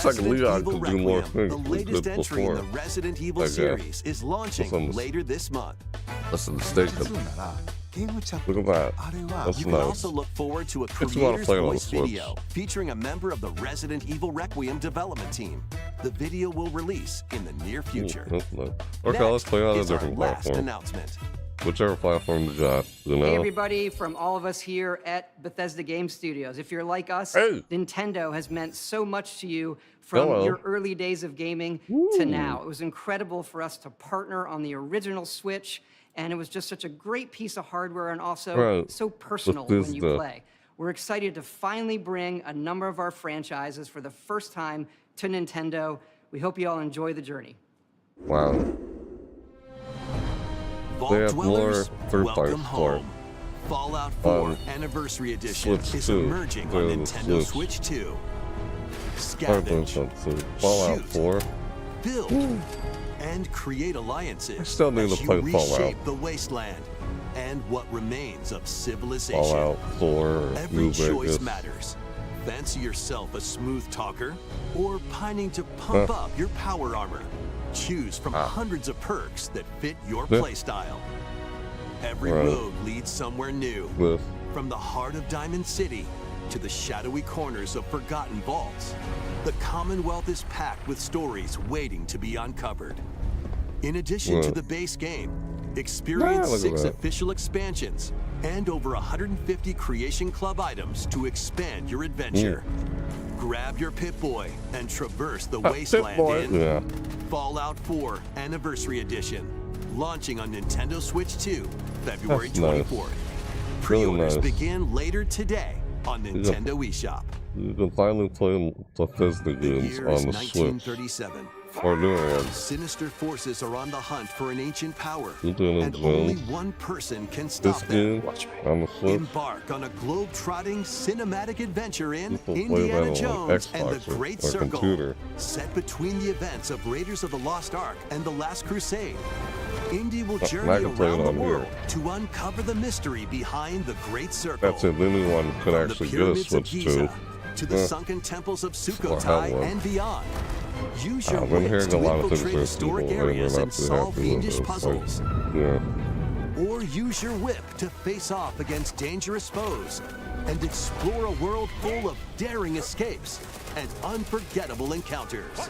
Resident Leon Evil could do more Requiem, things the than he latest did entry in before. the Resident Evil I guess. series, is launching Listen. later this month. Listen, stay good. Look at that. That's You can nice. also look forward to a If you wanna creator's play it on the voice Switch. video featuring a member of the Resident Evil Requiem development team. The video will release in the near future. That's nice. Okay, Next let's play on a is our different last platform. announcement. Whichever platform you got, you know? Hey everybody, from all of us here at Bethesda Game Studios. If you're like us, Hey. Nintendo has meant so much to you from Hello. your early days of gaming to now. It was incredible for us to partner on the original Switch, and it was just such a great piece of hardware and also Right. so personal With when you Bethesda. play. We're excited to finally bring a number of our franchises for the first time to Nintendo We hope you all enjoy the journey. Wow. Vault They have more Dwellers, third-party welcome home. Fallout 4 Anniversary Edition Switch is 2. emerging on They're the Nintendo Switch. Switch 2. Fallout Scavenge, 4. build, and create alliances I still need as to you play reshape Fallout. the wasteland and what remains of civilization. Fallout 4. Every New choice Vegas. matters. Fancy yourself a smooth talker or pining to pump up your power armor? Choose from hundreds of perks that fit your playstyle. Every road leads somewhere new. This. From the heart of Diamond City to the shadowy corners of forgotten vaults, the Commonwealth is packed with stories waiting to be uncovered. In addition to the base game, experience look at 6 that. official expansions and over 150 Creation Club items to expand your adventure. Grab your Pip-Boy and traverse the wasteland in Fallout 4 Anniversary Edition, launching on Nintendo Switch 2, February That's nice. 24th. Pre-orders nice. begin later today on Nintendo eShop. You can finally play Bethesda The games year is on the Switch. 1937. Or newer ones. Sinister forces are on the hunt for an ancient power, Indiana and only Jones. one person can This stop them. game on the Switch. Embark on a globe-trotting cinematic adventure in People play that Indiana on Jones and Xbox the Great or Circle, computer. set between the events of Raiders of the Lost Ark and the Last Crusade. Indy will I journey can play it around the on here. world to uncover the mystery behind the Great Circle. That's it. Anyone could From the actually get a pyramids of Switch Giza to. to the sunken temples of Well, I Sukhothai have one. and beyond. Use your I've been wits hearing to a lot of things infiltrate about historic people saying areas they're and not too solve happy with fiendish it. It's puzzles. like, yeah. Or use your whip to face off against dangerous foes and explore a world full of daring escapes and unforgettable encounters.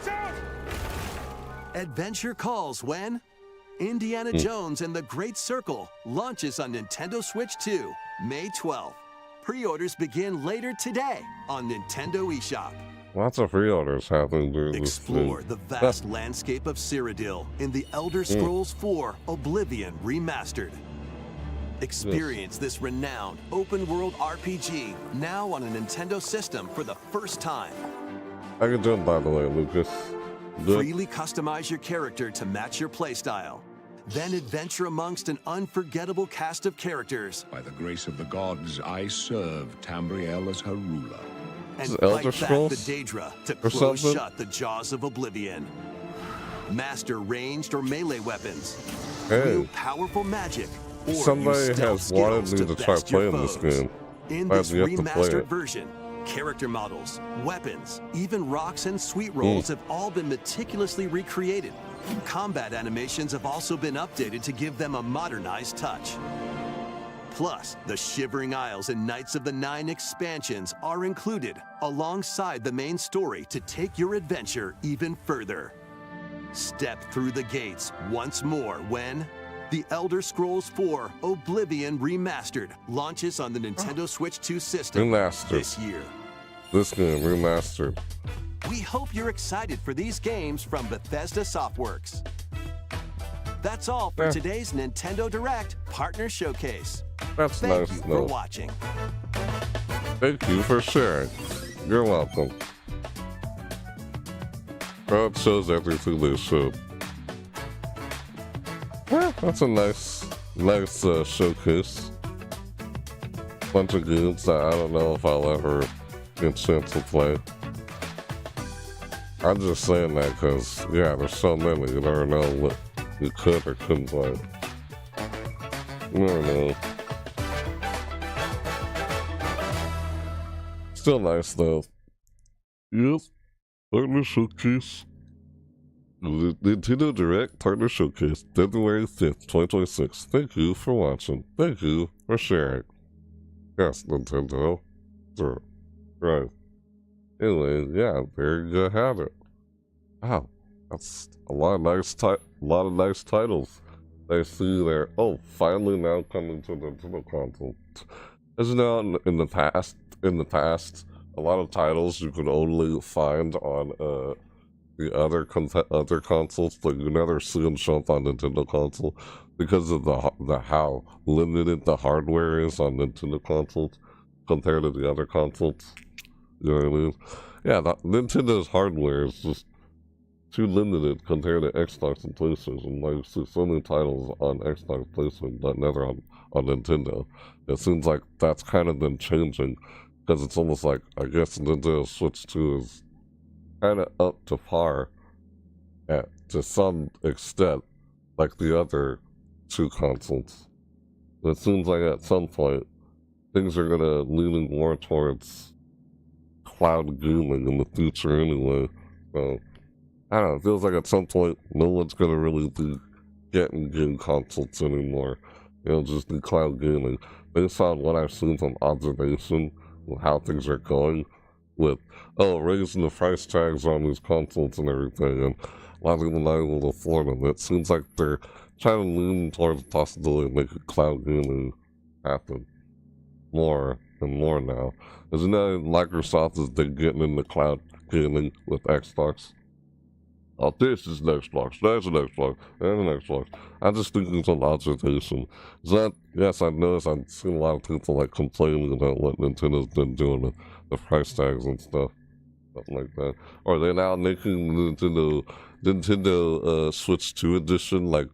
Adventure calls when Indiana Jones and the Great Circle launches on Nintendo Switch 2, May 12th. Pre-orders begin later today on Nintendo eShop. Lots of pre-orders happening during this Explore thing. the vast landscape of Cyrodiil in the Elder Scrolls 4 Oblivion Remastered. Experience this renowned open-world RPG now on a Nintendo system for the first time. I can jump, by the way, Lucas. Good. Freely customize your character to match your playstyle. Then adventure amongst an unforgettable cast of characters By the grace of the gods, I serve Tamriel as her ruler. and Is it fight Elder back the Scrolls Daedra to or close something? shut the jaws of Oblivion. Master ranged or melee weapons. Hey. Wield powerful magic. Or Somebody use stealth has wanted skills me to try best your playing this foes. game. In I this have yet to play remastered it. version, character models, weapons, even rocks and sweet rolls have all been meticulously recreated. Combat animations have also been updated to give them a modernized touch. Plus, the Shivering Isles and Knights of the Nine expansions are included alongside the main story to take your adventure even further. Step through the gates once more when The Elder Scrolls 4 Oblivion Remastered launches on the Nintendo Switch 2 system Remastered. this year. This game remastered. We hope you're excited for these games from Bethesda Softworks. That's all for Yeah. today's Nintendo Direct Partner Showcase. That's Thank nice, you for though. watching. Thank you for sharing. You're welcome. Crowd shows everything they should. Yeah, that's a nice showcase. Bunch of games that I don't know if I'll ever get a chance to play. I'm just saying that because, yeah, there's so many. You never know what you could or couldn't play. You never know. Still nice though. Yep. Partner Showcase. The Nintendo Direct Partner Showcase, February 5th, 2026. Thank you for watching. Thank you for sharing. Yes, Nintendo. Sure. Right. Anyway, yeah, there you have it. Wow. That's a lot of nice titles. I see there. Oh, finally now coming to the Nintendo console. As you know, in the past, a lot of titles you could only find on the other consoles, but you never see them show up on Nintendo console because of the how limited the hardware is on Nintendo consoles compared to the other consoles. You know what I mean? Yeah, Nintendo's hardware is just too limited compared to Xbox and PlayStation. Like, see so many titles on Xbox, PlayStation, but never on Nintendo. It seems like that's kind of been changing, because it's almost like, I guess Nintendo Switch 2 is kind of up to par to some extent, like the other two consoles. It seems like at some point, things are going to lean more towards cloud gaming in the future anyway. So, I don't know, it feels like at some point, no one's going to really be getting game consoles anymore. It'll just be cloud gaming. Based on what I've seen from observation with how things are going, with, raising the price tags on these consoles and everything, and a lot of people not able to afford them. It seems like they're trying to lean towards the possibility of making cloud gaming happen more and more now. As you know, Microsoft has been getting into cloud gaming with Xbox. Oh, this is an Xbox, there's an Xbox, there's an Xbox. I'm just thinking some observation. Is that, yes, I've noticed, I've seen a lot of people like complaining about what Nintendo's been doing with the price tags and stuff like that. Are they now making Nintendo Switch 2 edition like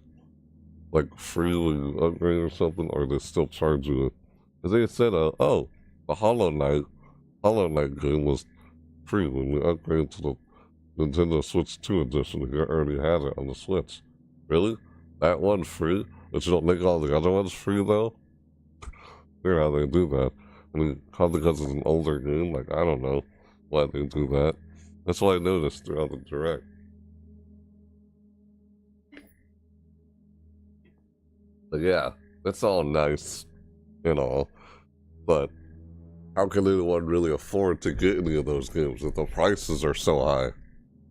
freely upgrade or something, or they still charge you it? Because they said, the Hollow Knight game was free when we upgraded to the Nintendo Switch 2 edition. You already had it on the Switch. Really? That one free? But you don't make all the other ones free though? Weird how they do that. I mean, probably because it's an older game. Like, I don't know why they do that. That's what I noticed throughout the Direct. But yeah, that's all nice and all. But how can anyone really afford to get any of those games if the prices are so high?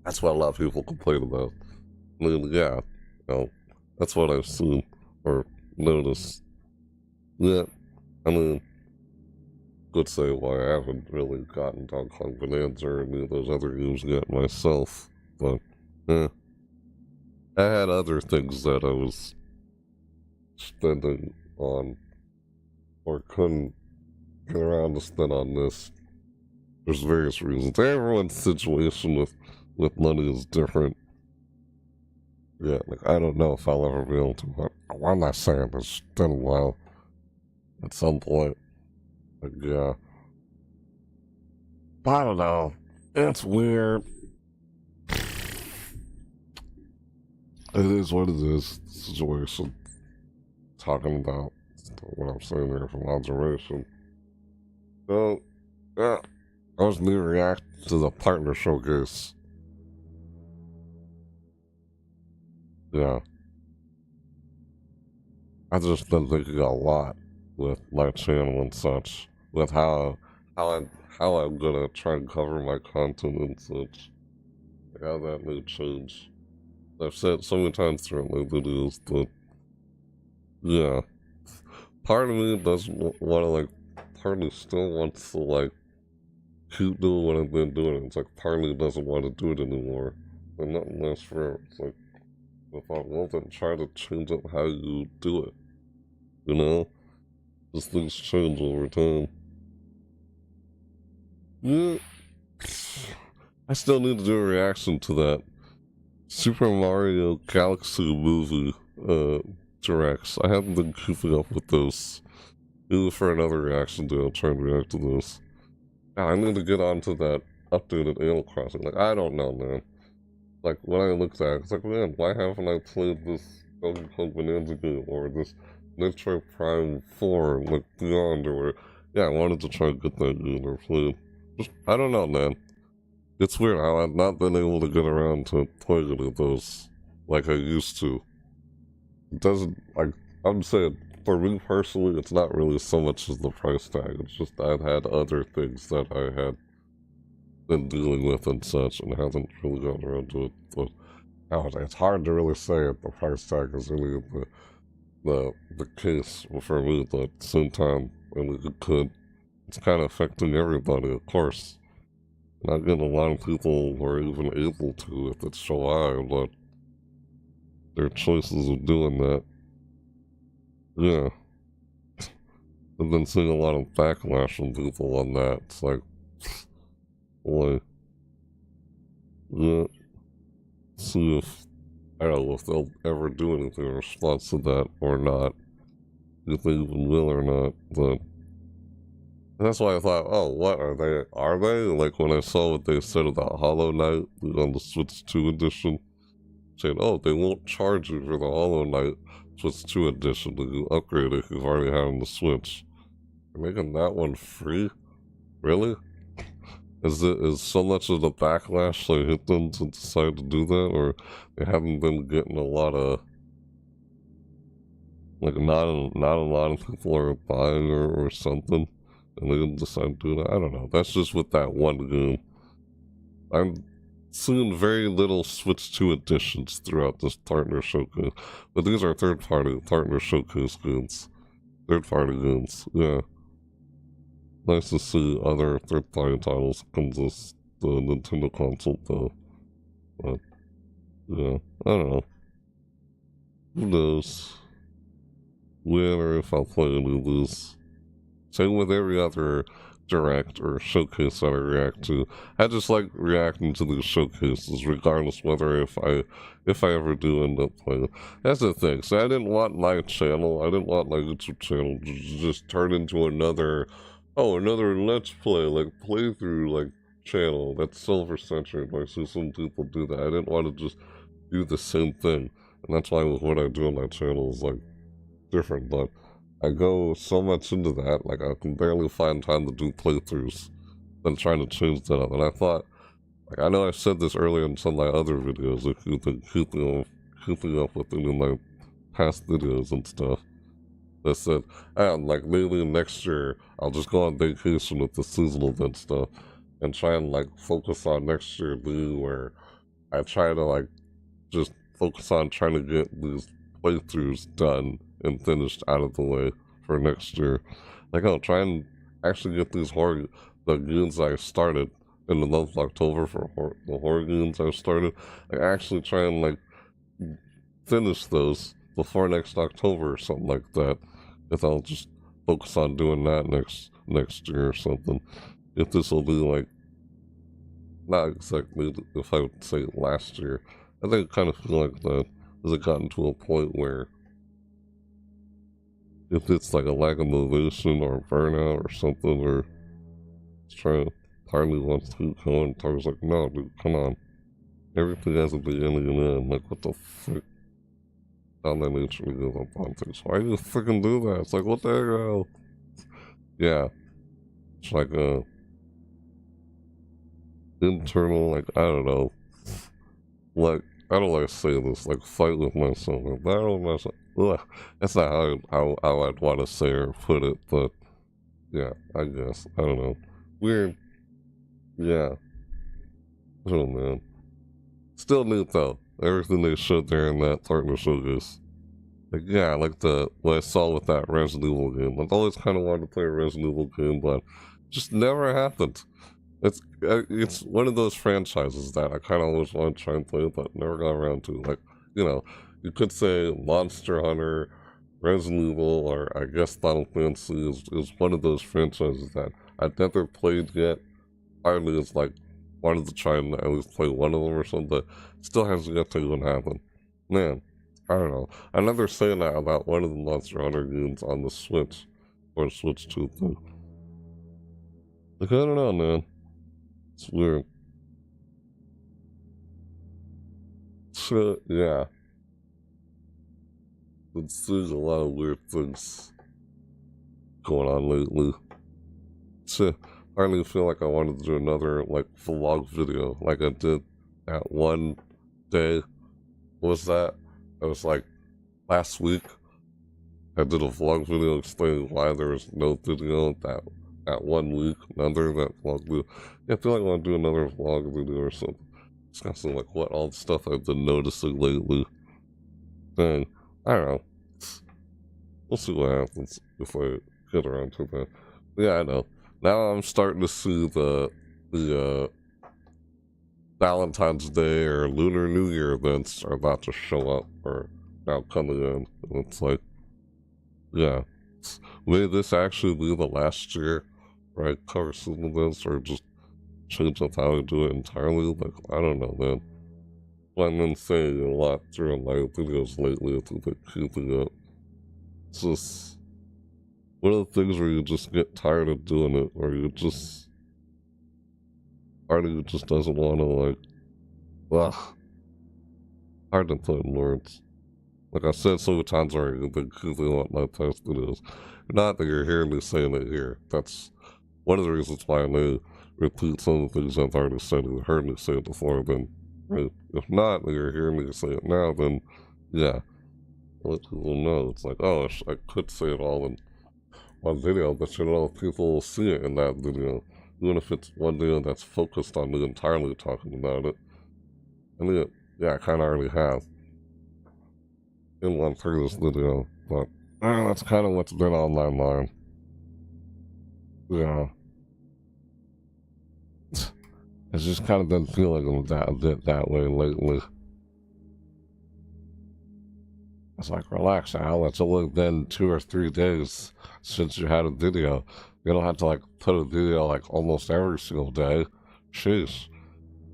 That's what a lot of people complain about. I mean, yeah, that's what I've seen or noticed. Yeah, I mean, could say why I haven't really gotten Donkey Kong Bonanza or any of those other games yet myself, but I had other things that I was spending on or couldn't get around to spend on this. There's various reasons. Everyone's situation with money is different. Yeah, like, I don't know if I'll ever be able to, but I'm not saying it's been a while. At some point. But yeah. I don't know. It's weird. It is what it is. Situation. Talking about what I'm saying here from observation. So, yeah. I was new react to the partner showcase. Yeah. I've just been thinking a lot with my channel and such, with how I'm gonna try and cover my content and such. How that may change. I've said so many times throughout my videos, but yeah. Part of me doesn't want to, like, part of me still wants to, like, keep doing what I've been doing. It's like part of me doesn't want to do it anymore. And nothing lasts forever. It's like, if I wasn't trying to change up how you do it, you know? Just things change over time. Yeah. I still need to do a reaction to that Super Mario Galaxy movie directs. I haven't been keeping up with those. Either for another reaction day, I'll try and react to this. Now, I need to get onto that updated Animal Crossing. Like, I don't know, man. Like, when I looked at it, it's like, man, why haven't I played this Donkey Kong Bonanza game or this Metroid Prime 4, like, Beyond, or yeah, I wanted to try and get that game or play it. Just, I don't know, man. It's weird how I've not been able to get around to playing any of those like I used to. It doesn't, like, I'm saying, for me personally, it's not really so much as the price tag. It's just I've had other things that I had been dealing with and such, and haven't really gotten around to it. But it's hard to really say if the price tag is really the case for me, but at the same time, I mean, it's kind of affecting everybody, of course. Not getting a lot of people who are even able to if it's so high, but their choices of doing that. Yeah. I've been seeing a lot of backlash from people on that. It's like, boy. Yeah. see if, I don't know if they'll ever do anything in response to that or not. If they even will or not, but that's why I thought, oh, what are they? Are they? Like when I saw what they said about Hollow Knight on the Switch 2 edition, saying, oh, they won't charge you for the Hollow Knight Switch 2 edition to you upgrade it if you've already had on the Switch. They're making that one free? Really? Is so much of the backlash they hit them to decide to do that, or they haven't been getting a lot of, like, not a lot of people are buying or something, and they didn't decide to do that? I don't know. That's just with that one game. I'm seeing very little Switch 2 editions throughout this partner showcase, but these are third-party partner showcase games. Third-party games, yeah. Nice to see other third-party titles come to the Nintendo console, though. But, yeah, I don't know. Who knows? When or if I'll play any of these. Same with every other direct or showcase that I react to. I just like reacting to these showcases, regardless whether if I ever do end up playing. That's the thing. So I didn't want my channel, I didn't want my YouTube channel to just turn into another Let's Play, like, playthrough, like, channel that's silver-centered. I see some people do that. I didn't want to just do the same thing. And that's why what I do on my channel is, like, different. But I go so much into that, like, I can barely find time to do playthroughs. I'm trying to change that up. And I thought, like, I know I said this earlier in some of my other videos, if you've been keeping up with any of my past videos and stuff. That said, like, maybe next year, I'll just go on vacation with the seasonal event stuff and try and, like, focus on next year being where I try to, like, just focus on trying to get these playthroughs done and finished out of the way for next year. Like, I'll try and actually get these the games I started in the month of October for the horror games I started. I actually try and, like, finish those before next October or something like that. If I'll just focus on doing that next year or something. If this will be like, not exactly if I would say last year. I think I kind of feel like that. Has it gotten to a point where if it's like a lack of motivation or burnout or something, or just trying to partly wants to keep going, Tar's like, no, dude, come on. Everything has a beginning and end. Like, what the frick? Down that nature goes up on things. Why do you freaking do that? It's like, what the hell? Yeah. It's like a internal, like, I don't know. Like, I don't like to say this, like, fight with myself. Like, battle with myself. Ugh. That's not how I'd want to say or put it, but yeah, I guess. I don't know. Weird. Yeah. Oh, man. Still neat, though. Everything they showed there in that partner showcase. Like, yeah, like what I saw with that Resident Evil game. I've always kind of wanted to play a Resident Evil game, but just never happened. It's one of those franchises that I kind of always wanted to try and play, but never got around to. Like, you know, you could say Monster Hunter, Resident Evil, or I guess Final Fantasy is one of those franchises that I've never played yet. Finally, it's like, wanted to try and at least play one of them or something, but still hasn't yet to even happen. Man, I don't know. I never say that about one of the Monster Hunter games on the Switch, or Switch 2 thing. Like, I don't know, man. It's weird. So, yeah. Been seeing a lot of weird things going on lately. So, I really feel like I wanted to do another, like, vlog video, like I did that one day. What was that? It was, like, last week. I did a vlog video explaining why there was no video that 1 week. Another that vlog video. Yeah, I feel like I want to do another vlog video or something. Discussing, like, what all the stuff I've been noticing lately. Dang. I don't know. We'll see what happens if I get around to that. Yeah, I know. Now I'm starting to see the Valentine's Day or Lunar New Year events are about to show up or now coming in. And it's like, yeah, may this actually be the last year where I cover some events or just change up how I do it entirely? Like, I don't know, man. what I've been saying a lot through my videos lately to keeping up. It's just one of the things where you just get tired of doing it, or you just part of you just doesn't want to, like, ugh, hard to put in words. Like I said so many times already, you've been keeping up my past videos. Not that you're hearing me saying it here. That's one of the reasons why I may repeat some of the things I've already said. You heard me say it before, then right? If not, that you're hearing me say it now, then yeah, let people know. It's like, oh, I could say it all in one video, but you know, people will see it in that video, even if it's one video that's focused on me entirely talking about it. I mean, yeah, I kind of already have in one previous video, but that's kind of what's been on my mind. Yeah. It's just kind of been feeling a bit that way lately. It's like, relax, Al. It's only been 2 or 3 days since you had a video. You don't have to, like, put a video, like, almost every single day. Sheesh.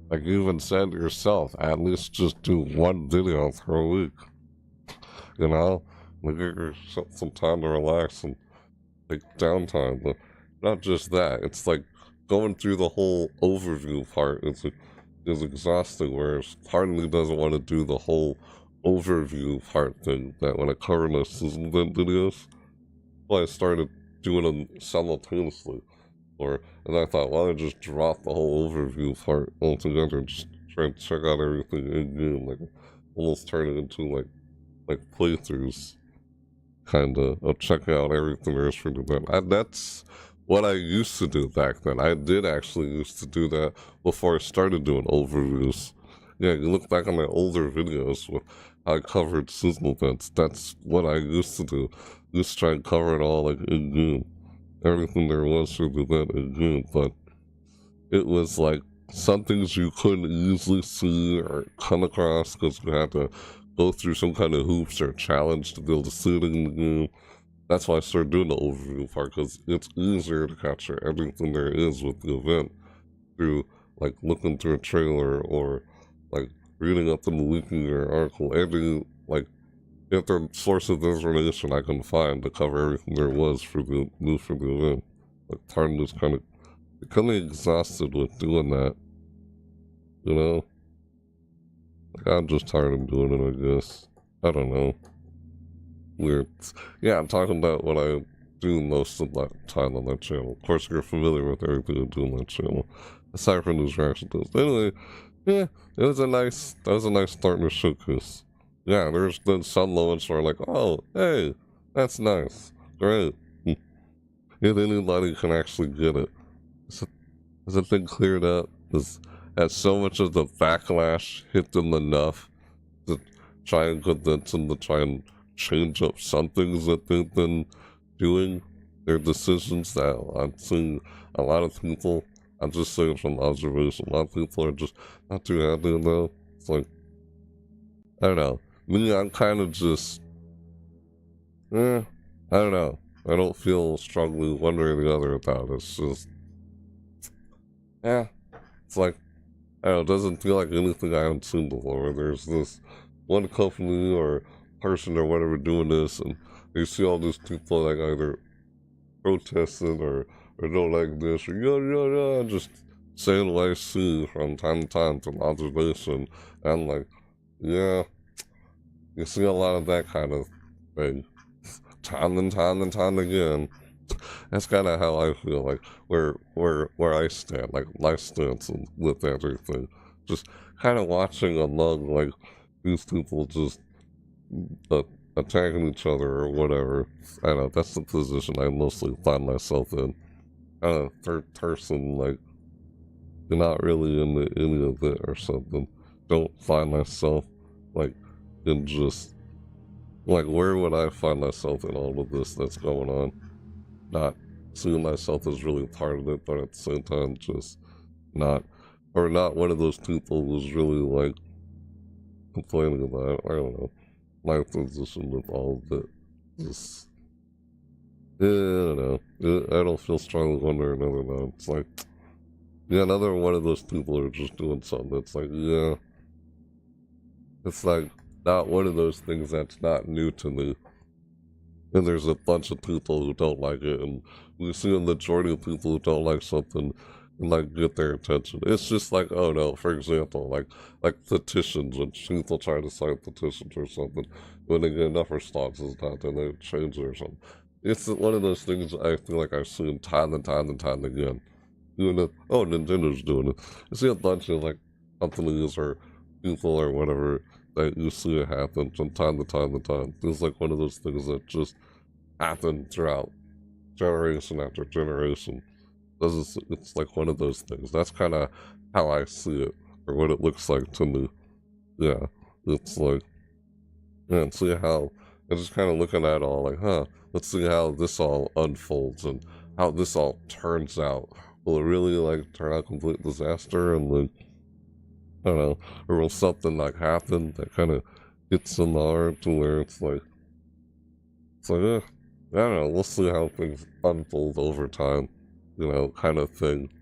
Like, you even said yourself, at least just do 1 video per week. You know? Like, give yourself some time to relax and take downtime. But not just that. It's like going through the whole overview part is exhausting, whereas part of me doesn't want to do the whole overview part thing that when I cover my season event videos, well, I started doing them simultaneously. And I thought, why don't I just drop the whole overview part altogether and just try and check out everything in game, like almost turn it into like playthroughs, kind of checking out everything there is for the event. That's what I used to do back then. I did actually used to do that before I started doing overviews. Yeah, you look back on my older videos with how I covered season events. That's what I used to do. Just try and cover it all like in game. Everything there was for the event in game, but it was like some things you couldn't easily see or come across because you had to go through some kind of hoops or challenge to be able to see it in the game. That's why I started doing the overview part, because it's easier to capture everything there is with the event through like looking through a trailer or like reading up in the wiki or article. Every like if there are sources of information I can find to cover everything there was for the news for the event. Like part of this kind of becoming exhausted with doing that. You know? Like I'm just tired of doing it, I guess. I don't know. Weird. Yeah, I'm talking about what I do most of the time on that channel. Of course, you're familiar with everything I do on that channel. Aside from these reaction videos. Anyway, yeah, that was a nice start in the showcase. Yeah, there's been some moments where I'm like, oh, hey, that's nice. Great. If anybody can actually get it. Has it been cleared up? Has so much of the backlash hit them enough to try and convince them to try and change up some things that they've been doing, their decisions? That I'm seeing a lot of people, I'm just saying from observation, a lot of people are just not too happy now. It's like, I don't know. Me, I'm kind of just, I don't know. I don't feel strongly one way or the other about it. It's just, it's like, I don't know, it doesn't feel like anything I haven't seen before. Where there's this one company or person or whatever doing this, and you see all these people like either protesting or don't like this or yada, just saying what I see from time to time from observation. And like, yeah, you see a lot of that kind of thing time and time again. That's kind of how I feel, like where I stand, like my stance with everything. Just kind of watching among like these people just attacking each other or whatever. I don't know, that's the position I mostly find myself in. Third person, like, you're not really into any of it or something. Don't find myself, like, in just, like, where would I find myself in all of this that's going on? Not seeing myself as really part of it, but at the same time, just not one of those people who's really, like, complaining about it. I don't know. My position with all of it is, yeah, I don't know. I don't feel strongly one way or another now. It's like, yeah, another one of those people are just doing something that's like, yeah, It's like not one of those things that's not new to me. And there's a bunch of people who don't like it, and we see a majority of people who don't like something and like get their attention. It's just like, oh no, for example, like petitions, when people try to sign petitions or something, when they get enough responses, then they change it or something. It's one of those things I feel like I've seen time and time and time again. Doing it, oh, Nintendo's doing it. You see a bunch of like companies or people or whatever that you see it happen from time to time to time. It's like one of those things that just happen throughout generation after generation. It's like one of those things. That's kind of how I see it, or what it looks like to me. Yeah, it's like, yeah, and see how, I'm just kind of looking at it all like, huh, let's see how this all unfolds and how this all turns out. Will it really like turn out a complete disaster and like, I don't know, or will something like happen that kind of hits in the heart to where it's like, I don't know, we'll see how things unfold over time, kind of thing.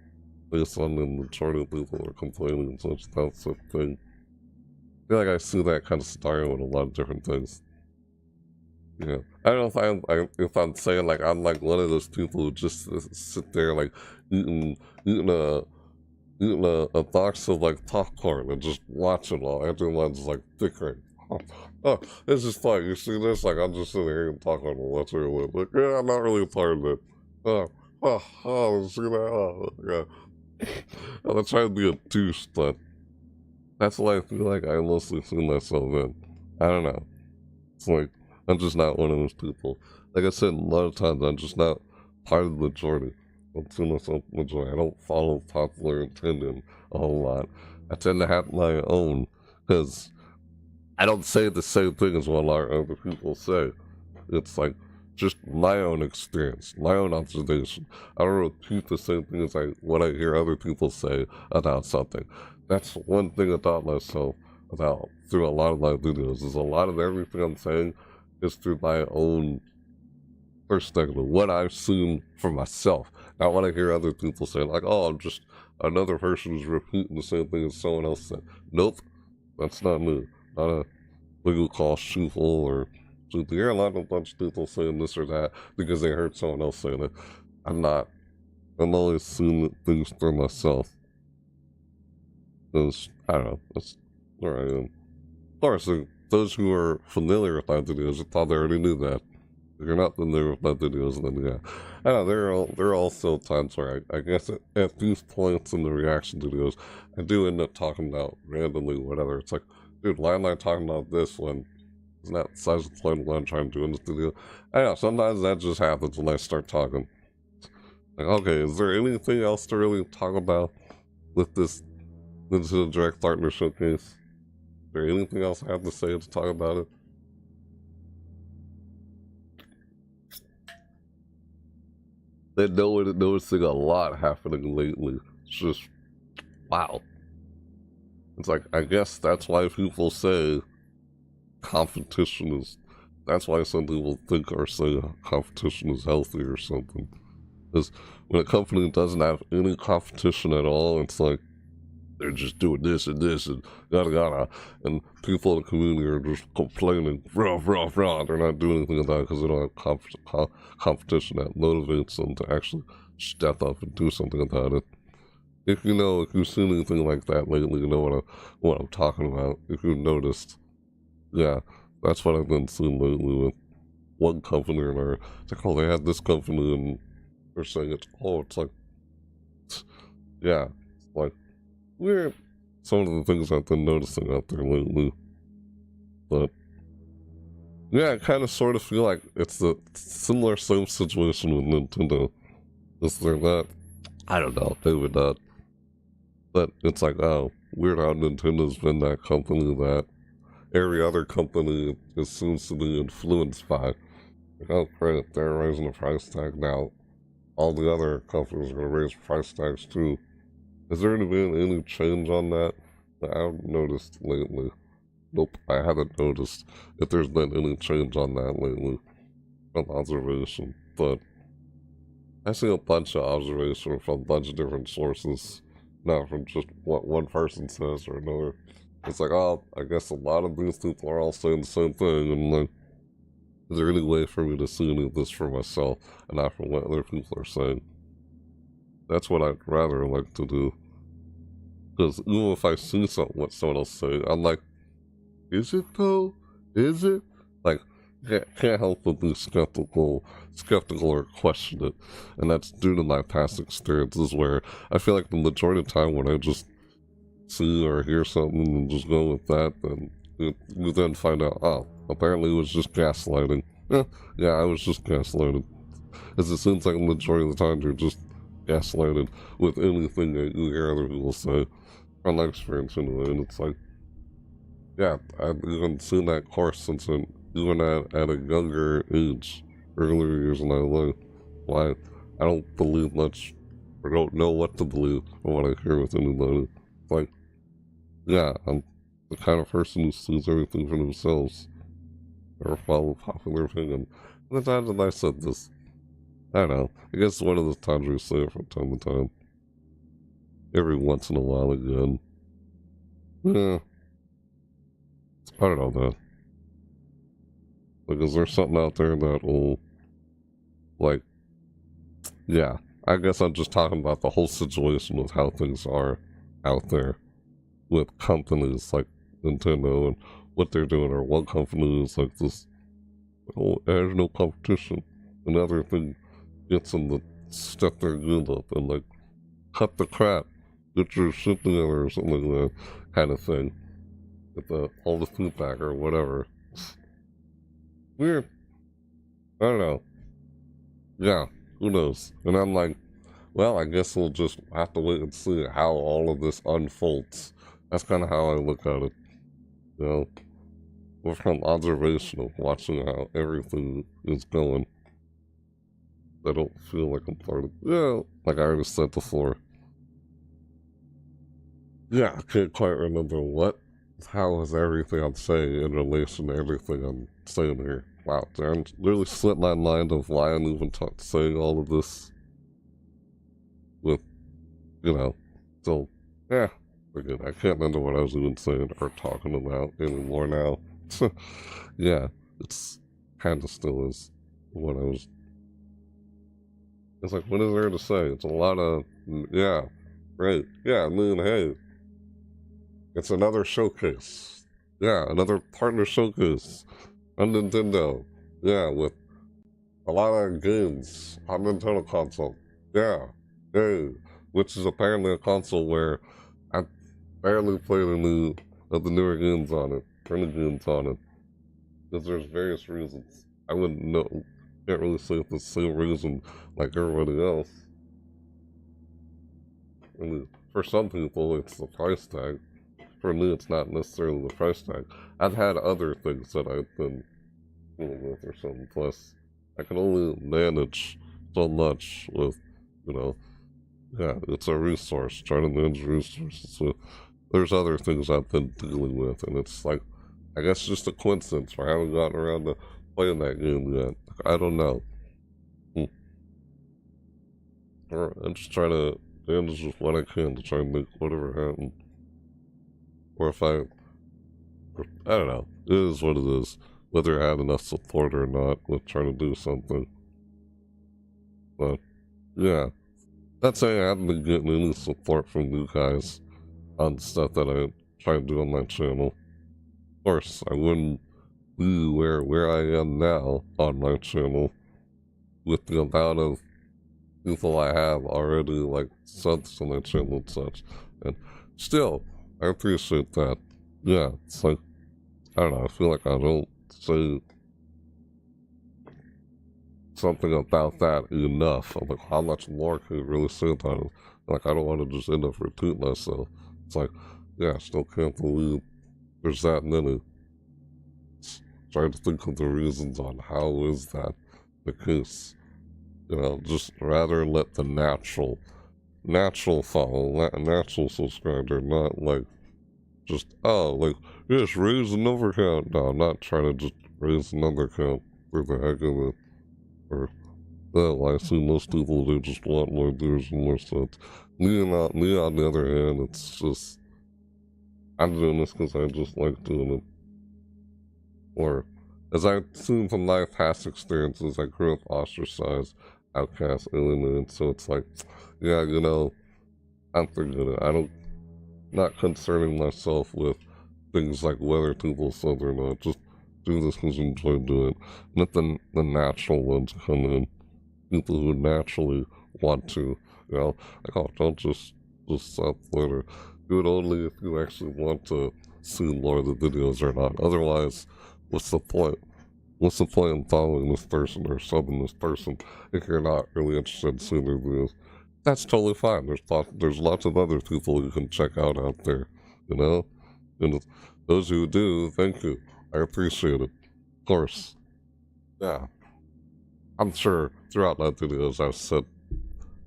Based on the majority of people are complaining and such, that's a thing. I feel like I see that kind of starting with a lot of different things. Yeah, I don't know if I'm saying like I'm like one of those people who just sit there like eating a box of like popcorn and just watch it all. Everyone's like bickering. Oh, it's just like, you see this? Like, I'm just sitting here and talking and watching it. Like, yeah, I'm not really a part of it. See that? Oh, yeah. I'm trying to be a douche, but that's what I feel like I mostly see myself in. I don't know. It's like, I'm just not one of those people. Like I said, a lot of times, I'm just not part of the majority. I don't see myself majority. I don't follow popular opinion a whole lot. I tend to have my own, because I don't say the same thing as what a lot of other people say. It's like just my own experience, my own observation. I don't repeat the same thing as what I hear other people say about something. That's one thing about myself about through a lot of my videos, is a lot of everything I'm saying is through my own perspective, what I've seen for myself. Not what I hear other people say, like, oh, I'm just another person who's repeating the same thing as someone else said. Nope, that's not me. Not a what you call shootle or something. You hear a bunch of people saying this or that because they heard someone else saying it. I'm not. I'm always seeing things for myself. Because, I don't know, that's where I am. Of course, those who are familiar with my videos, I thought they already knew that. If you're not familiar with my videos, then yeah. I know, there are also times where I guess at these points in the reaction videos, I do end up talking about randomly whatever. It's like, dude, why am I talking about this when it's not size of point what I'm trying to do in this video? I know, sometimes that just happens when I start talking. Like, okay, is there anything else to really talk about with this Nintendo Direct Partner Showcase? Is there anything else I have to say to talk about it? Been noticing a lot happening lately. It's just, wow. It's like, I guess that's why people say competition is, that's why some people think or say competition is healthy or something. Because when a company doesn't have any competition at all, it's like, they're just doing this and yada yada, and people in the community are just complaining, rah. They're not doing anything about it because they don't have competition that motivates them to actually step up and do something about it. If you've seen anything like that lately, you know what I'm talking about. If you've noticed, yeah, that's what I've been seeing lately with one company or another. It's like, oh, they had this company and they're saying it's like, yeah, it's like, weird. Some of the things I've been noticing out there lately. But, yeah, I kind of sort of feel like it's a similar same situation with Nintendo. Is there not? I don't know, maybe not. But it's like, oh, weird how Nintendo's been that company that every other company seems to be influenced by. Like, oh, great, they're raising the price tag now. All the other companies are going to raise price tags too. Has there been any change on that I haven't noticed lately? Nope, I haven't noticed if there's been any change on that lately from observation. But I see a bunch of observation from a bunch of different sources, not from just what one person says or another. It's like, oh, I guess a lot of these people are all saying the same thing, and like, is there any way for me to see any of this for myself and not from what other people are saying? That's what I'd rather like to do. Because even if I see something what someone else saying, I'm like, is it though? Is it? Like, can't help but be skeptical or question it. And that's due to my past experiences where I feel like the majority of the time when I just see or hear something and just go with that, then you then find out, oh, apparently it was just gaslighting. Yeah, I was just gaslighted. Because it seems like the majority of the time you're just gaslighted with anything that you hear other people say. From my experience anyway, and it's like, yeah, I've even seen that course since even at a younger age, earlier years in my life. Why I don't believe much, or don't know what to believe or what I hear with anybody. It's like, yeah, I'm the kind of person who sees everything for themselves, or follow popular opinion. And the times that I said this, I don't know, I guess it's one of those times we say it from time to time. Every once in a while again. Yeah. I don't know, man. Like, is there something out there that will, like, yeah. I guess I'm just talking about the whole situation with how things are out there with companies like Nintendo and what they're doing, or one company is like this, oh, there's no competition. Another thing gets them to step their good up and, like, cut the crap, get your shit together or something like that kind of thing. Get all the feedback or whatever. Weird. I don't know. Yeah, who knows? And I'm like, well, I guess we'll just have to wait and see how all of this unfolds. That's kind of how I look at it. You know, we're from observation of watching how everything is going. I don't feel like I'm part of it. Yeah, like I already said before. Yeah, I can't quite remember how is everything I'm saying in relation to everything I'm saying here. Wow, damn, really slipped my mind of why I'm even saying all of this. With, you know, so, yeah, forget. I can't remember what I was even saying or talking about anymore now. Yeah, it's kind of still is what I was. It's like, what is there to say? It's a lot of, yeah, right. Yeah, I mean, hey, it's another showcase. Yeah, another partner showcase on Nintendo. Yeah, with a lot of games on Nintendo console. Yeah, hey, which is apparently a console where I barely played any of the newer games on it, games on it. Because there's various reasons. I wouldn't know, can't really say it's the same reason like everybody else. I mean, for some people, it's the price tag. For me, it's not necessarily the price tag. I've had other things that I've been dealing with or something. Plus, I can only manage so much with, you know, yeah, it's a resource, trying to manage resources. So there's other things I've been dealing with, and it's like, I guess just a coincidence. I haven't gotten around to playing that game yet. I don't know. I'm just trying to manage with what I can to try and make whatever happen. Or if I don't know. It is what it is. Whether I have enough support or not with trying to do something. But, yeah. Not saying I haven't been getting any support from you guys on stuff that I try to do on my channel. Of course, I wouldn't be where I am now on my channel with the amount of people I have already, like, subs on my channel and such. And still, I appreciate that. Yeah, it's like, I don't know, I feel like I don't say something about that enough. I'm like, how much more can you really say about it? Like, I don't want to just end up repeating myself. It's like, yeah, I still can't believe there's that many. Trying to think of the reasons on how is that the case. You know, just rather let the natural follow, natural subscriber, not like just, oh, like, yes, raise the number count. No, I'm not trying to just raise the number count for the heck of it. Or, well, I see most people, they just want more views and more subs. Me on the other hand, it's just, I'm doing this because I just like doing it. Or, as I've seen from my past experiences, I grew up ostracized, outcast, alienated, so it's like, yeah, you know, I'm forgetting it. Not concerning myself with things like whether people said or not, just do this because I enjoy doing it. Let the natural ones come in, people who naturally want to, you know, like, oh, don't just stop later. Do it only if you actually want to see more of the videos or not. Otherwise, what's the point? What's the point in following this person or subbing this person if you're not really interested in seeing their videos? That's totally fine. There's lots of other people you can check out there, you know? And those who do, thank you. I appreciate it. Of course. Yeah. I'm sure throughout my videos I've said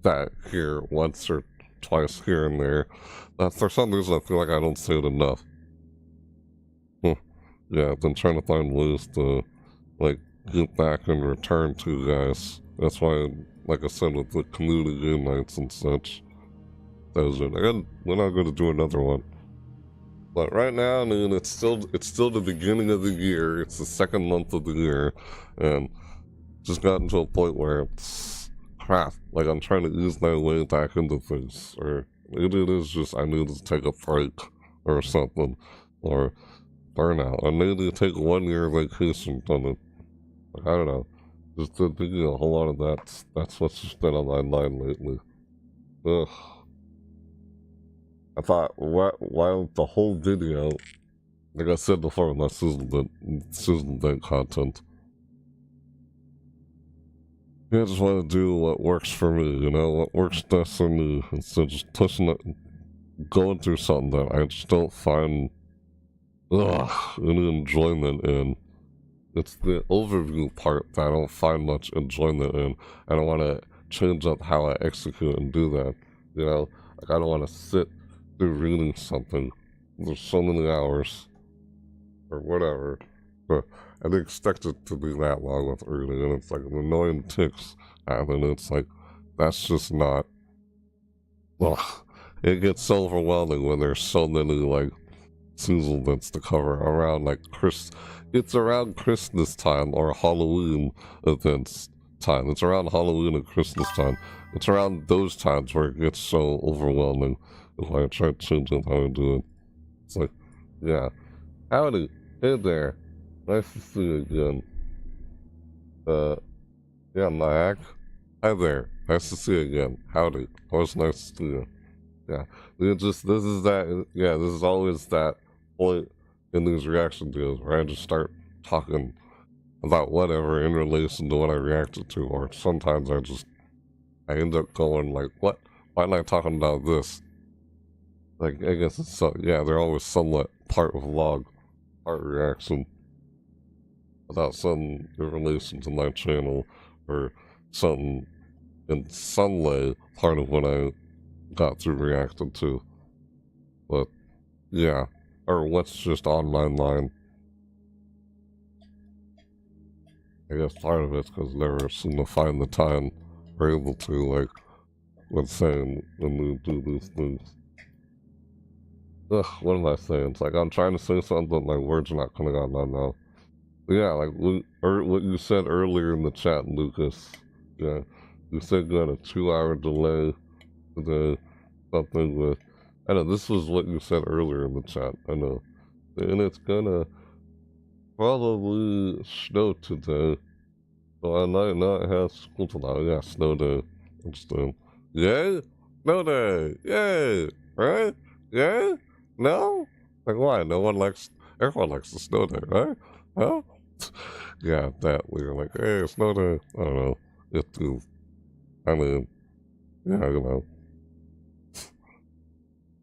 that here once or twice here and there. For some reason I feel like I don't say it enough. Yeah, I've been trying to find ways to, like, get back and return to you guys. That's why, like I said, with the community game nights and such, that was it. And we're not going to do another one. But right now, I mean, it's still the beginning of the year. It's the second month of the year, and just gotten to a point where it's crap. Like, I'm trying to ease my way back into things, or maybe it is just I need to take a break or something, or burnout. I need to take 1 year vacation from it. Like, I don't know. Just thinking a whole lot of that. That's what's just been on my mind lately. Ugh. I thought, while the whole video, like I said before in my season date content, I just want to do what works for me, you know, what works best for me, instead of just pushing it, going through something that I just don't find any enjoyment in. It's the overview part that I don't find much enjoyment in, and I want to change up how I execute and do that, you know? Like, I don't want to sit through reading something for so many hours, or whatever, but I didn't expect it to be that long with reading, and it's like an annoying ticks happen. It's like, that's just not, it gets so overwhelming when there's so many, like, season events to cover around, like, it's around Christmas time or Halloween events time. It's around Halloween and Christmas time. It's around those times where it gets so overwhelming if I try to change up how I do it. It's like, yeah. Howdy. Hey there. Nice to see you again. Yeah, Mac. Hi there. Nice to see you again. Howdy. Always nice to see you. Yeah. This is always that point in these reaction videos where I just start talking about whatever in relation to what I reacted to, or sometimes I end up going like, what? Why am I talking about this? Like, I guess it's they're always somewhat part of vlog, part reaction, about something in relation to my channel, or something in some way part of what I got through reacting to. But yeah, or what's just on my mind. I guess part of it's because I never seem to find the time or able to, like, when we do these things. Ugh, what am I saying? It's like I'm trying to say something, but my words are not coming out my mouth. But yeah, like what you said earlier in the chat, Lucas. Yeah, you said you had a 2-hour delay today. Something with, I know this was what you said earlier in the chat. I know, and it's gonna probably snow today, so I might not have school tonight. Yeah, snow day instead. Yay, snow day, yay, right? Yay. No? Like, why? Everyone likes the snow day, right? Huh? Yeah, that we were like, hey, snow day. I don't know. I mean, yeah, you know.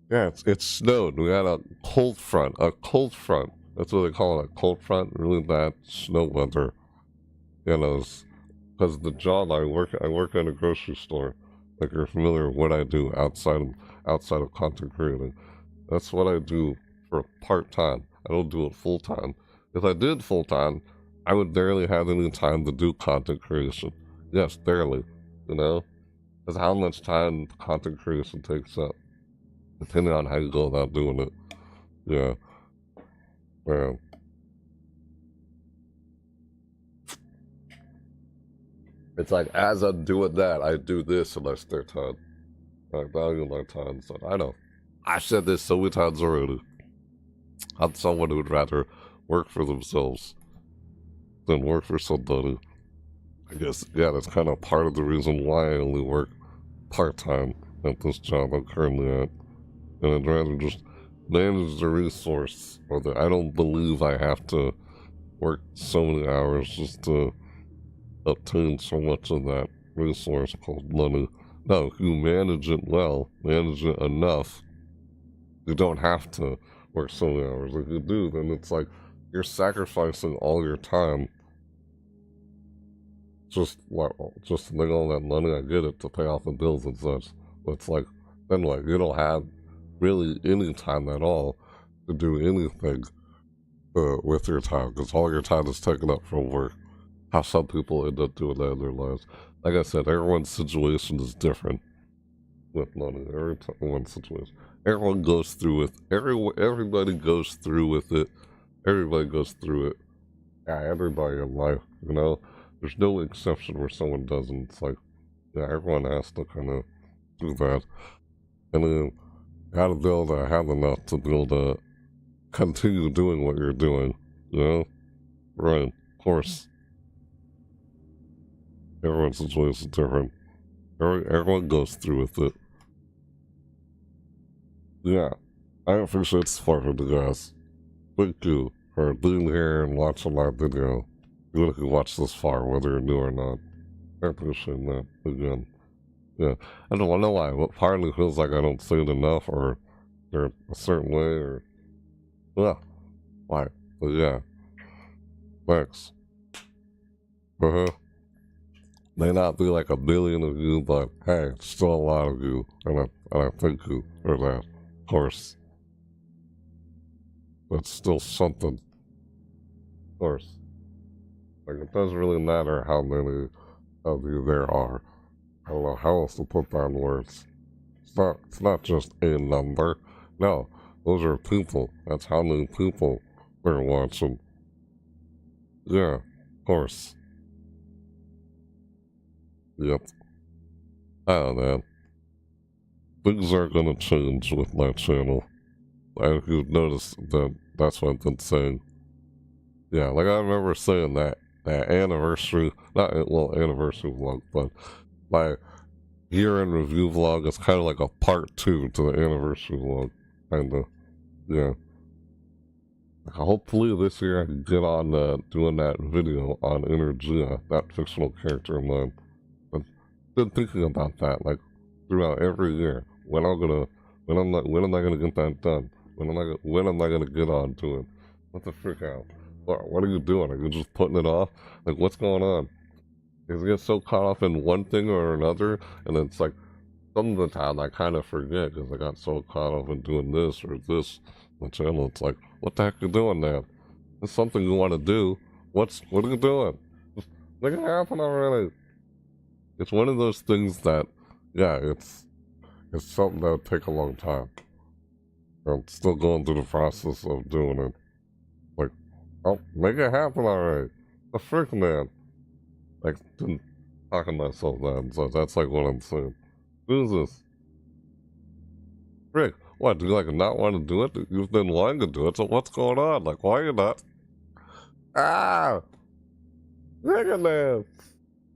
Yeah, it snowed. We had a cold front. That's what they call it, a cold front. Really bad snow weather. You know, because the job I work at a grocery store. Like, you're familiar with what I do outside of content creating. That's what I do for part-time. I don't do it full-time. If I did full-time, I would barely have any time to do content creation. Yes, barely, you know? Because how much time content creation takes up, depending on how you go about doing it. Yeah. Man. It's like, as I'm doing that, I do this in my spare time. I value my time, so I know. I've said this so many times already. I'm someone who would rather work for themselves than work for somebody. I guess, yeah, that's kind of part of the reason why I only work part-time at this job I'm currently at. And I'd rather just manage the resource, or that I don't believe I have to work so many hours just to obtain so much of that resource called money. No, if you manage it well, manage it enough, you don't have to work so many hours. If you do, then it's like you're sacrificing all your time just to make all that money. I get it, to pay off the bills and such. But it's like, then like, you don't have really any time at all to do anything with your time, because all your time is taken up from work. How some people end up doing that in their lives. Like I said, everyone's situation is different with money. Everyone's situation. Everyone goes through it. Everybody goes through with it. Everybody goes through it. Yeah, everybody in life, you know? There's no exception where someone doesn't. It's like, yeah, everyone has to kind of do that. And then you gotta be able to have enough to be able to continue doing what you're doing, you know? Right, of course. Everyone's situation is different. Everyone goes through with it. Yeah, I appreciate support from you guys. Thank you for being here and watching my video. Even if you watch this far, whether you're new or not. I appreciate that, again. Yeah, I don't know why, but part of me feels like I don't say it enough, or they're a certain way, or... Yeah, why? But yeah. Thanks. May not be like a billion of you, but hey, it's still a lot of you, and I thank you for that, of course. That's still something, of course. Like, it doesn't really matter how many of you there are. I don't know how else to put that in words. It's not just a number. No, those are people. That's how many people they're watching. Yeah, of course. Yep. I don't know. Things are gonna change with my channel. If you've noticed that that's what I've been saying. Yeah, like I remember saying that anniversary, anniversary vlog, but my year-end review vlog is kind of like a part 2 to the anniversary vlog, kinda. Yeah. Hopefully this year I can get on doing that video on Energia, that fictional character of mine. I've been thinking about that, like, throughout every year. When am I gonna get that done? When am I gonna get on to it? What the frick out? What are you doing? Are you just putting it off? Like, what's going on? Because I get so caught up in one thing or another, and it's like, some of the time I kind of forget, because I got so caught up in doing this or this on the channel. It's like, what the heck are you doing now? It's something you want to do. What are you doing? Just make it happen already. It's one of those things that, yeah, it's something that would take a long time. I'm still going through the process of doing it. Like, oh, make it happen already. The frick, man. Like, talking myself down, so that's like what I'm saying. Who's this? Frick, what, do you like not want to do it? You've been wanting to do it, so what's going on? Like, why are you not? Ah! Look at that!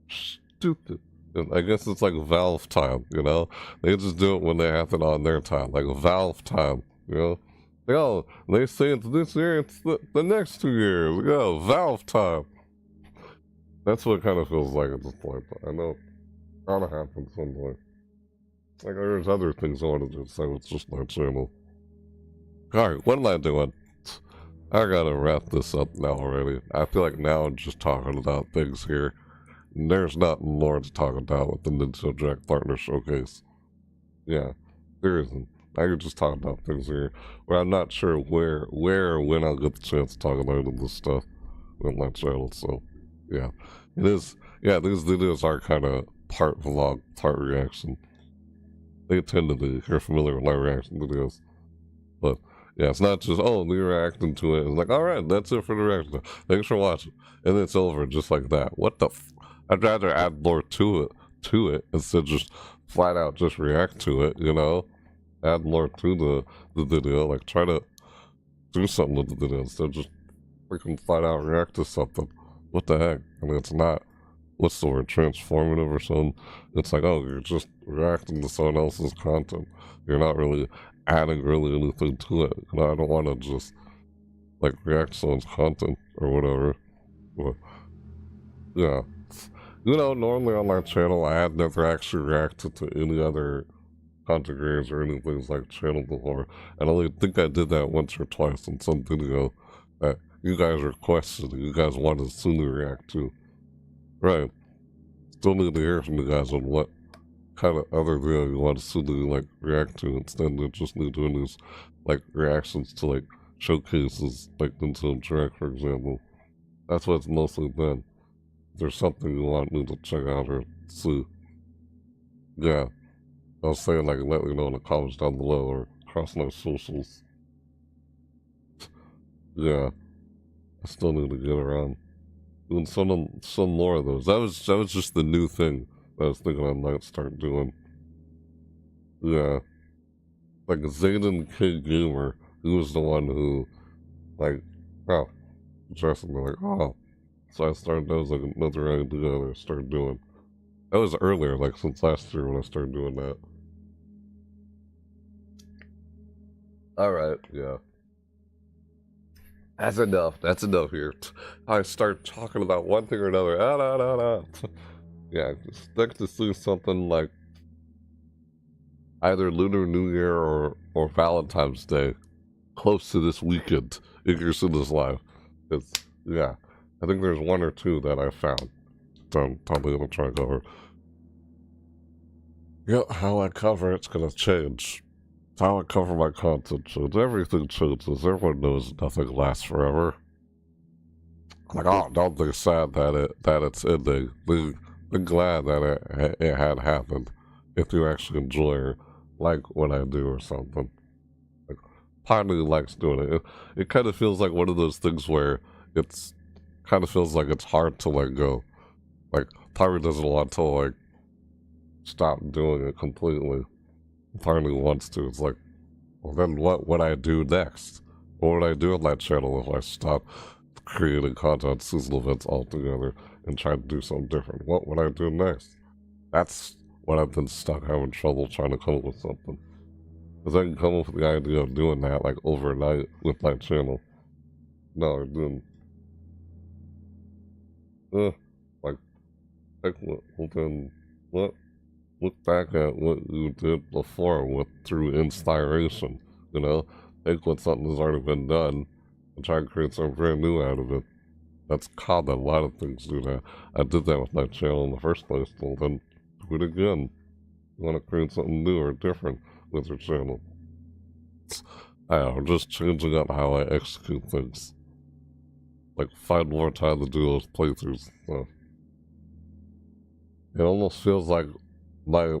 Stupid. And I guess it's like Valve time, you know? They just do it when they have it on their time, like Valve time, you know? Yo, they say it's this year, it's the next 2 years. Yo, Valve time. That's what it kind of feels like at this point, but I know it's gotta happen someday. Like, there's other things I want to do, so it's just my channel. Alright, what am I doing? I gotta wrap this up now already. I feel like now I'm just talking about things here. There's nothing more to talk about with the Ninja Jack Partner Showcase. Yeah, there isn't. I could just talk about things here where I'm not sure where or when I'll get the chance to talk about this stuff with my channel, so yeah. It is, yeah, these videos are kind of part vlog, part reaction. They tend to be, if you're familiar with my reaction videos. But Yeah, it's not just, oh, you're reacting to it. It's like, all right, that's it for the reaction. Thanks for watching. And it's over just like that. What the I'd rather add more to it instead of just flat out just react to it, you know? Add more to the video, like try to do something with the video instead of just freaking flat out react to something. What the heck? I mean, it's not, what's the word, transformative or something? It's like, oh, you're just reacting to someone else's content. You're not really adding really anything to it. You know, I don't want to just, like, react to someone's content or whatever. But, yeah. You know, normally on my channel, I had never actually reacted to any other content creators or anything like channel before. And I only think I did that once or twice in some video that you guys requested, you guys wanted to see me react to. Right. Still need to hear from you guys on what kind of other video you want to see me, like, react to instead of just me doing these, like, reactions to, like, showcases, like Nintendo Direct, for example. That's what it's mostly been. If there's something you want me to check out or see. Yeah. I was saying, like, let me know in the comments down below or across my socials. Yeah. I still need to get around doing some more of those. That was just the new thing that I was thinking I might start doing. Yeah. Like Zayden K Gamer, he was the one who, like, oh, interested me, like, oh. So I started, that was like another idea that I started doing. That was earlier, like since last year when I started doing that. Alright, yeah. That's enough. That's enough here. I start talking about one thing or another. Yeah, expect to see something like either Lunar New Year or Valentine's Day close to this weekend if you're seeing this live. It's, yeah, I think there's one or two that I found. So I'm probably going to try to cover. Yeah, how I cover it's going to change. How I cover my content changes. Everything changes. Everyone knows nothing lasts forever. Like, oh, don't be sad that it's ending. Be glad that it had happened. If you actually enjoy or like what I do or something. Like, part of me likes doing it. It kind of feels like one of those things where it's kind of feels like it's hard to let go. Like, part of me doesn't want to, like, stop doing it completely. Part of me wants to. It's like, well, then what would I do next? What would I do on that channel if I stopped creating content seasonal events altogether and tried to do something different? What would I do next? That's what I've been stuck having trouble trying to come up with something. Because I can come up with the idea of doing that, like, overnight with my channel. No, I didn't. Like, look back at what you did before through inspiration, you know? Take what something has already been done and try to create something brand new out of it. That's common. A lot of things do that. I did that with my channel in the first place, so then do it again. You want to create something new or different with your channel. I don't know, just changing up how I execute things. Like, find more time to do those playthroughs and stuff. It almost feels like my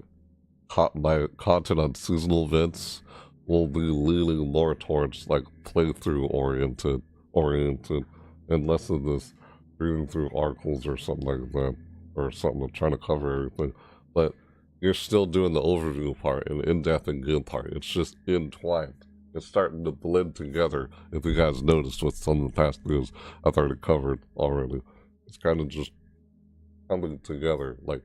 content on seasonal events will be leaning more towards, like, playthrough oriented and less of this reading through articles or something like that, or something trying to cover everything. But you're still doing the overview part and in-depth and game part. It's just entwined. It's starting to blend together. If you guys noticed with some of the past videos I've already covered already, it's kind of just coming together, like,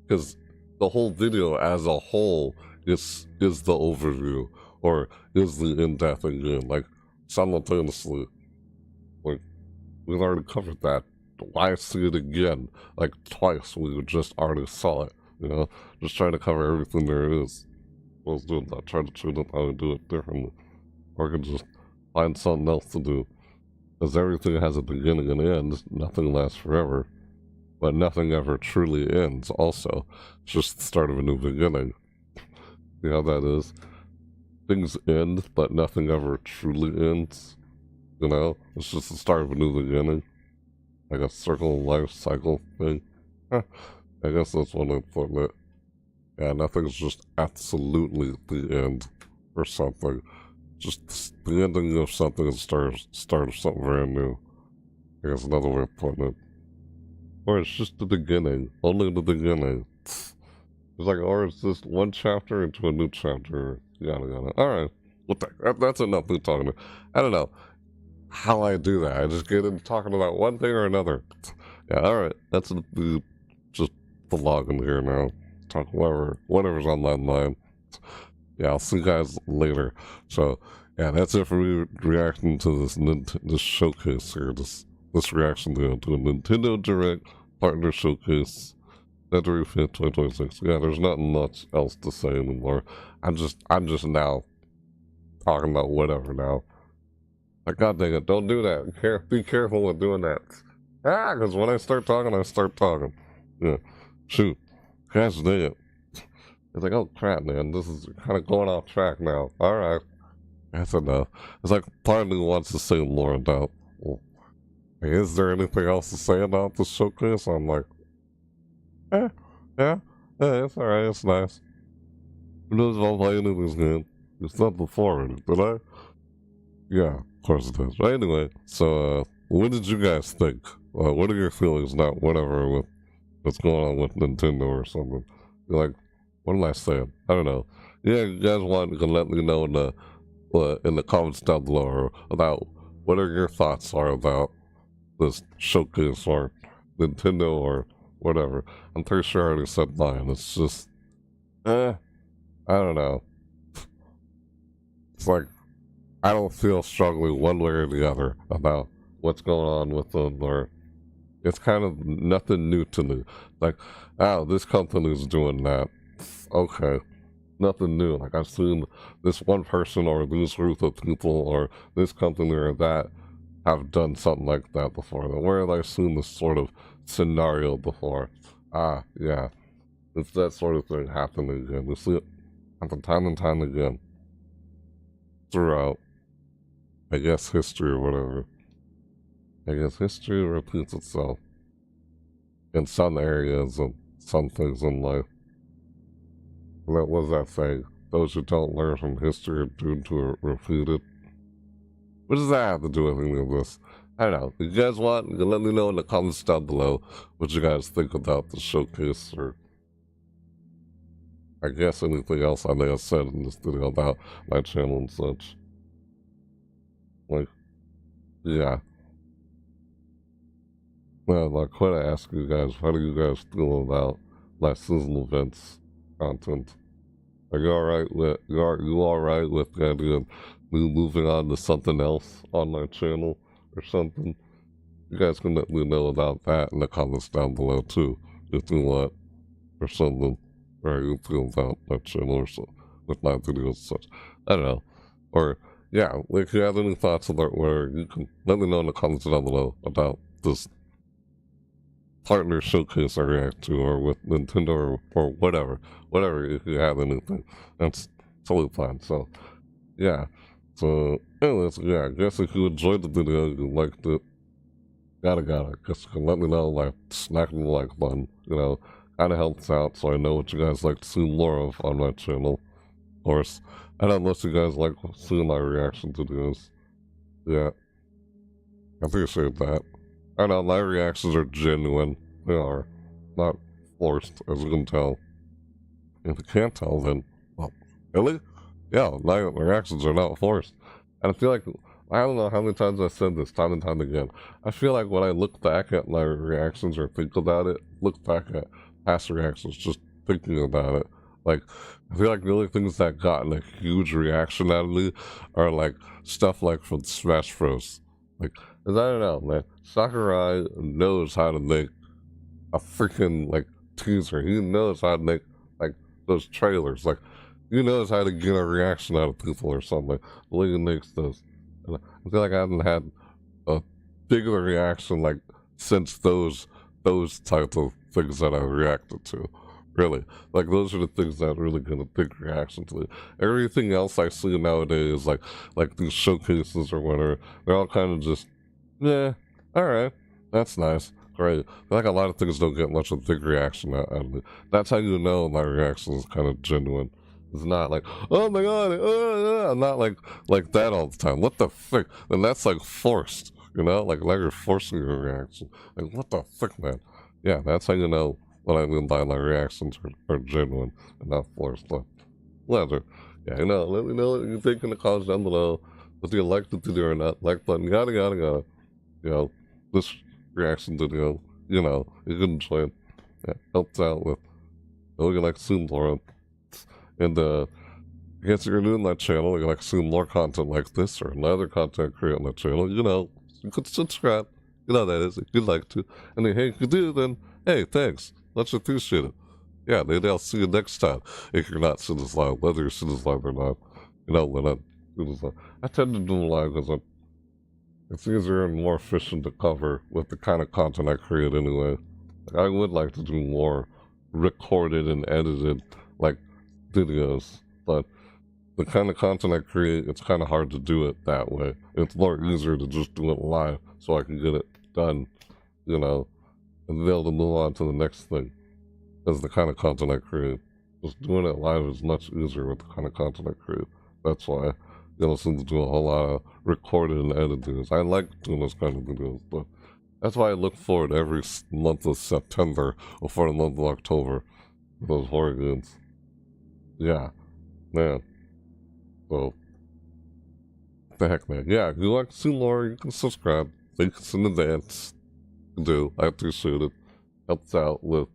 because the whole video as a whole is the overview or is the in-depth again, like, simultaneously. Like, we've already covered that. Why see it again? Like, twice we just already saw it, you know? Just trying to cover everything there is. I was doing that, trying to tune up how to do it differently. Or I can just find something else to do. Because everything has a beginning and end, nothing lasts forever. But nothing ever truly ends also. It's just the start of a new beginning. See how that is? Things end, but nothing ever truly ends. You know? It's just the start of a new beginning. Like a circle of life cycle thing. I guess that's one way of putting it. Yeah, nothing's just absolutely the end or something. just the ending of something and start of something brand new. I guess another way of putting it. Or it's just the beginning, only the beginning. It's like, or it's just one chapter into a new chapter, yada yada. Alright, that's enough me talking. I don't know how I do that. I just get into talking about one thing or another. Yeah, alright, that's just the log in here now. Talk whatever's on my mind. Yeah, I'll see you guys later. So, yeah, that's it for me reacting to this showcase here. This reaction to a Nintendo Direct Partner Showcase, February 5th, 2026. Yeah, there's nothing much else to say anymore. I'm just now talking about whatever now. Like, god dang it, don't do that. Be careful with doing that. Because when I start talking, I start talking. Yeah, shoot. Gosh dang it. It's like, oh crap, man, this is kind of going off track now. Alright, that's enough. It's like part of me wants to say more about, well, is there anything else to say about the showcase? I'm like, yeah, it's alright, it's nice. Who knows if I'll play any of this game? It's not before it, did I? Yeah, of course it is. But anyway, so, what did you guys think? What are your feelings about whatever with what's going on with Nintendo or something? You're like, what am I saying? I don't know. Yeah, you guys want to let me know in the comments down below about what are your thoughts are about this showcase or Nintendo or whatever. I'm pretty sure I already said mine. It's just, I don't know. It's like, I don't feel strongly one way or the other about what's going on with them, or it's kind of nothing new to me. Like, oh, this company's doing that. Okay, nothing new. Like, I've seen this one person or this group of people or this company or that have done something like that before. Where have I seen this sort of scenario before? Yeah, it's that sort of thing happening again. We see it happen time and time again throughout, I guess, history or whatever. I guess history repeats itself in some areas and some things in life. What was that saying? Those who don't learn from history are doomed to repeat it. What does that have to do with any of this? I don't know. If you guys want, you can let me know in the comments down below what you guys think about the showcase, or I guess anything else I may have said in this video about my channel and such. Like, yeah. Well, I quit to ask you guys, how do you guys feel about my seasonal events content? Are you alright with the idea of me moving on to something else on my channel or something? You guys can let me know about that in the comments down below too, if you want, or something, or how you feel about my channel or so, with my videos and such. I don't know. Or, yeah, if you have any thoughts about where you can let me know in the comments down below about this partner showcase I react to, or with Nintendo, or whatever, if you have anything, that's totally fine. So, yeah. So, anyways, yeah, I guess if you enjoyed the video, you liked it, gotta, I guess you can let me know, like, smacking the like button, you know, kinda helps out, so I know what you guys like to see more of on my channel, of course, and unless you guys like seeing my reaction to this, yeah, I appreciate that. I know, my reactions are genuine. They are. Not forced, as you can tell. If you can't tell, then, well, really? Yeah, my reactions are not forced. And I feel like, I don't know how many times I've said this, time and time again. I feel like when I look back at my reactions or think about it, look back at past reactions, just thinking about it, like, I feel like the only things that gotten a huge reaction out of me are, like, stuff like from Smash Bros. Like, cause I don't know, man. Sakurai knows how to make a freaking, like, teaser. He knows how to make, like, those trailers. Like, he knows how to get a reaction out of people or something. The way he makes those. And I feel like I haven't had a bigger reaction, like, since those types of things that I reacted to. Really. Like, those are the things that really get a big reaction to it. Everything else I see nowadays, like these showcases or whatever, they're all kind of just, yeah, alright, that's nice, great. I feel like a lot of things don't get much of a big reaction out of me. That's how you know my reaction is kind of genuine. It's not like, oh my god, I'm not like that all the time. What the frick? And that's like forced, you know? Like you're forcing your reaction. Like, what the frick, man? Yeah, that's how you know what I mean by my reactions are genuine and not forced. But whatever. Yeah, you know, let me know what you think in the comments down below. Whether you like the video or not, like button, yada yada yada. You know, this reaction video, you know, you can enjoy it. Yeah, helps out with you like to see more. And I guess if you're new on that channel, you like to see more content like this or another content created on that channel, you know, you could subscribe. You know that is, if you'd like to. And then, hey, if you do, then, hey, thanks. Much appreciate it. Yeah, maybe I'll see you next time if you're not seeing this live, whether you're seeing this live or not. You know, when I'm doing this live. I tend to do them live because it's easier and more efficient to cover with the kind of content I create anyway. I would like to do more recorded and edited, like, videos, but the kind of content I create, it's kind of hard to do it that way. It's more easier to just do it live so I can get it done, you know, and be able to move on to the next thing. Because the kind of content I create, just doing it live is much easier with the kind of content I create. That's why you know, seem to do a whole lot of recorded and edited videos. I like doing those kind of videos, but that's why I look forward every month of September or for the month of October for those horror games. Yeah, man. So, what the heck, man. Yeah, if you like to see more, you can subscribe. Thanks in advance. You do. I appreciate it. Helps out with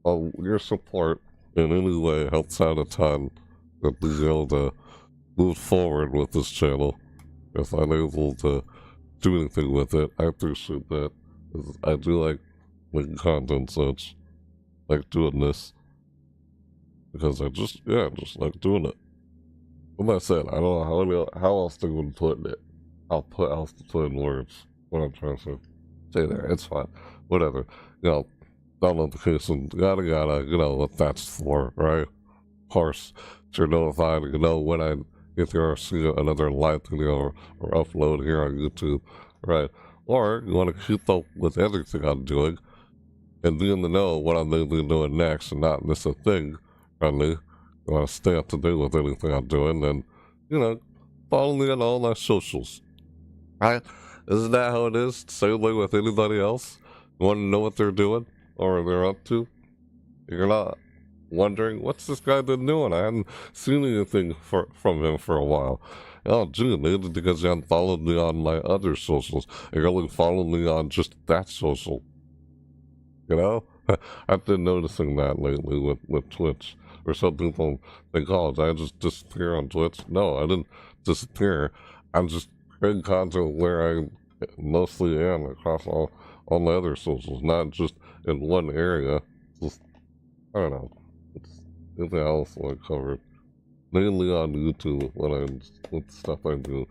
your support in any way. Helps out a ton. To be able to move forward with this channel. If I'm able to do anything with it, I appreciate that. I do like making content such. Like doing this. Because I just like doing it. What I said, I don't know how else to put it. Else to put in words what I'm trying to say there. It's fine. Whatever. You know, bell notifications, yada yada, you know what that's for, right? Of course, you're notified, you know when I if you see another live video or upload here on YouTube, right? Or you want to keep up with everything I'm doing and be in the know what I'm going to be doing next and not miss a thing. Friendly. You want to stay up to date with anything I'm doing, then, you know, follow me on all my socials. Right? Isn't that how it is? Same way with anybody else? You want to know what they're doing or they're up to? You're not wondering, what's this guy been doing? I hadn't seen anything from him for a while. Oh, gee, maybe because you haven't followed me on my other socials. You only followed me on just that social. You know? I've been noticing that lately with Twitch. Or some people think, oh, did I just disappear on Twitch? No, I didn't disappear. I'm just creating content where I mostly am across all my other socials, not just in one area. Just, I don't know. It's anything else I covered. Mainly on YouTube with stuff I do.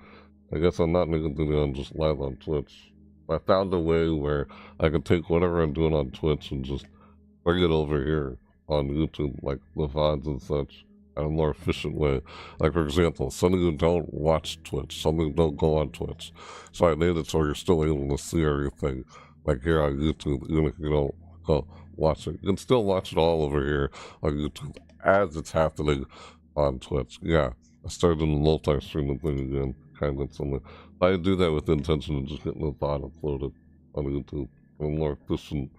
I guess I'm not making videos just live on Twitch. I found a way where I can take whatever I'm doing on Twitch and just bring it over here on YouTube, like the VODs and such, in a more efficient way. Like, for example, some of you don't watch Twitch, some of you don't go on Twitch. So I made it so you're still able to see everything, like here on YouTube, even if you don't go watch it. You can still watch it all over here on YouTube as it's happening on Twitch. Yeah, I started a multi-streaming thing again, kind of something. But I do that with the intention of just getting the VOD uploaded on YouTube in a more efficient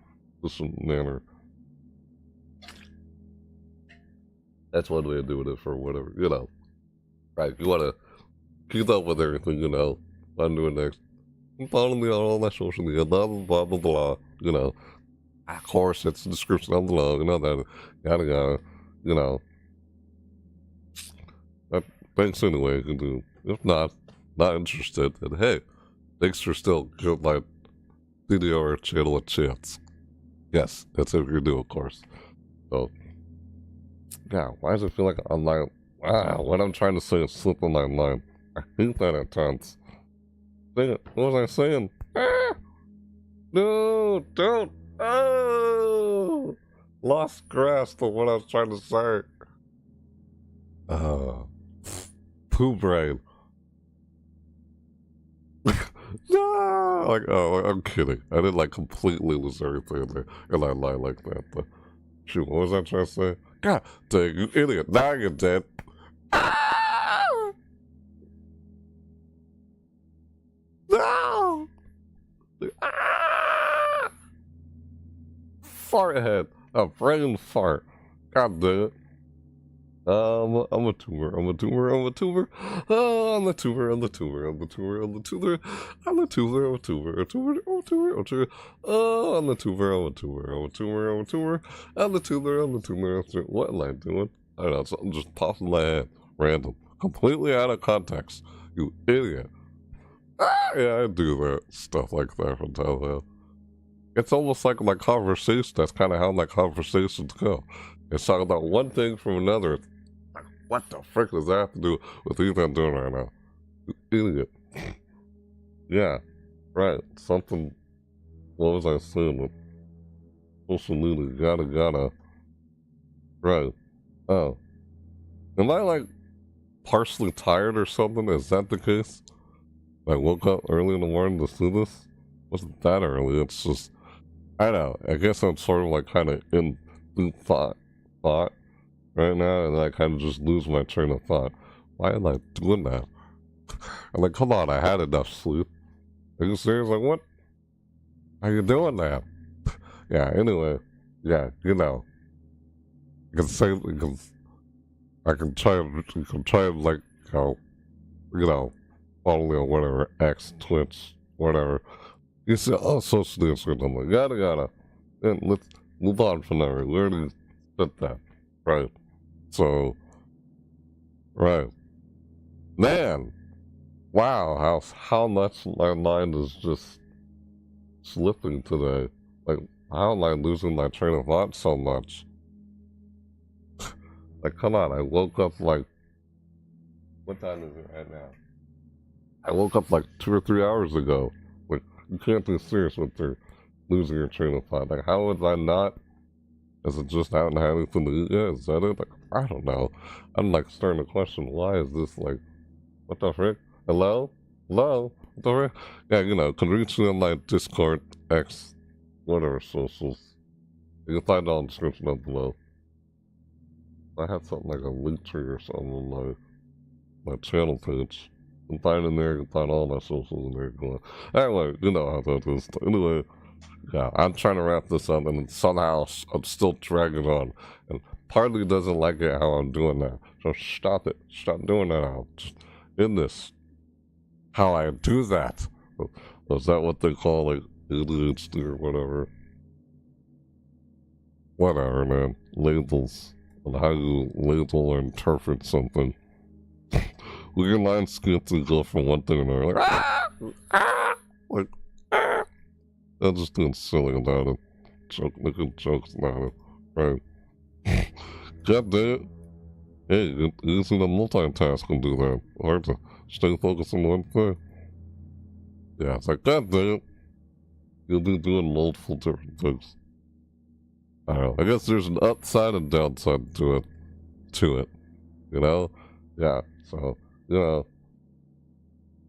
manner. That's one way of doing it for whatever, you know. Right, if you want to keep up with everything, you know, I'm doing next. Follow me on all my social media, blah, blah, blah, blah, blah, you know. Of course, it's the description down below, you know, that, yada, yada, you know. Thanks anyway, you can do. If not interested, then hey, thanks for still giving my video or channel a chance. Yes, that's if you do, of course. So, yeah, why does it feel like I'm like, what I'm trying to say is slipping my mind. I hate that at times. Dang it, what was I saying? No, don't. Oh, lost grasp of what I was trying to say. Poo brain. No, like, oh, I'm kidding. I didn't like completely lose everything in there, and I lie like that. But shoot, what was I trying to say? God dang, you idiot. Now you're dead. Ah! No! Ah! Fart ahead. A brain fart. God damn it. I'm a tumor. I'm a tumor. I'm a tumor. Oh, I'm a tumor. I'm a tumor. I'm a tumor. I'm a tumor. I'm a tumor. I'm a tumor. A tumor. I'm a tumor. I'm a tumor. Oh, I'm a tumor. I'm a tumor. I'm a tumor. I'm a tumor. I'm a tumor. I'm a tumor. What am I doing? I don't know. Something just popped in my head. Random. Completely out of context. You idiot. Ah, yeah, I do that. Stuff like that from time to time. It's almost like my conversation. That's kind of how my conversations go. It's talking about one thing from another. What the frick does that have to do with anything I'm doing right now? You idiot. Yeah, right. Something. What was I saying? With social media. Gotta. Right. Oh. Am I like partially tired or something? Is that the case? I woke up early in the morning to see this? Wasn't that early? It's just. I know. I guess I'm sort of like kind of in deep thought right now, and I kind of just lose my train of thought. Why am I doing that? I'm like, come on, I had enough sleep. Are you serious? Like, what? How you doing that? Yeah, anyway. Yeah, you know. I can say, because I can try and like, follow me on whatever, X, Twitch, whatever. You say, oh, social media, I'm like, yada. And let's move on from there. We already said that. Right. So, right. Man, wow, how much my mind is just slipping today. Like, how am I losing my train of thought so much? Like, come on, I woke up like, what time is it right now? I woke up like 2 or 3 hours ago. Like, you can't be serious with your losing your train of thought. Like, how was I not? Is it just out and having to do? Yeah, is that it? Like, I don't know. I'm like starting to question, why is this like, what the frick? Hello? What the frick? Yeah, you know, can reach me on my Discord, X, whatever socials. You can find it all in the description down below. I have something like a link tree or something on my channel page. You can find it in there, you can find all my socials in there. Anyway, you know how that is. Anyway, yeah, I'm trying to wrap this up, and somehow I'm still dragging on. And partly doesn't like it how I'm doing that. So stop it. Stop doing that. I'll just end this. How I do that. Is that what they call like ADHD or whatever? Whatever, man. Labels. And how you label or interpret something. We can line skip to go from one thing to another. Like, like, I'm just doing silly about it. Making jokes about it. Right. God damn it. Hey, easy to multitask and do that. Hard to stay focused on one thing. Yeah, it's like, God damn it. You'll be doing multiple different things. I don't know. I guess there's an upside and downside to it. You know? Yeah, so, you know.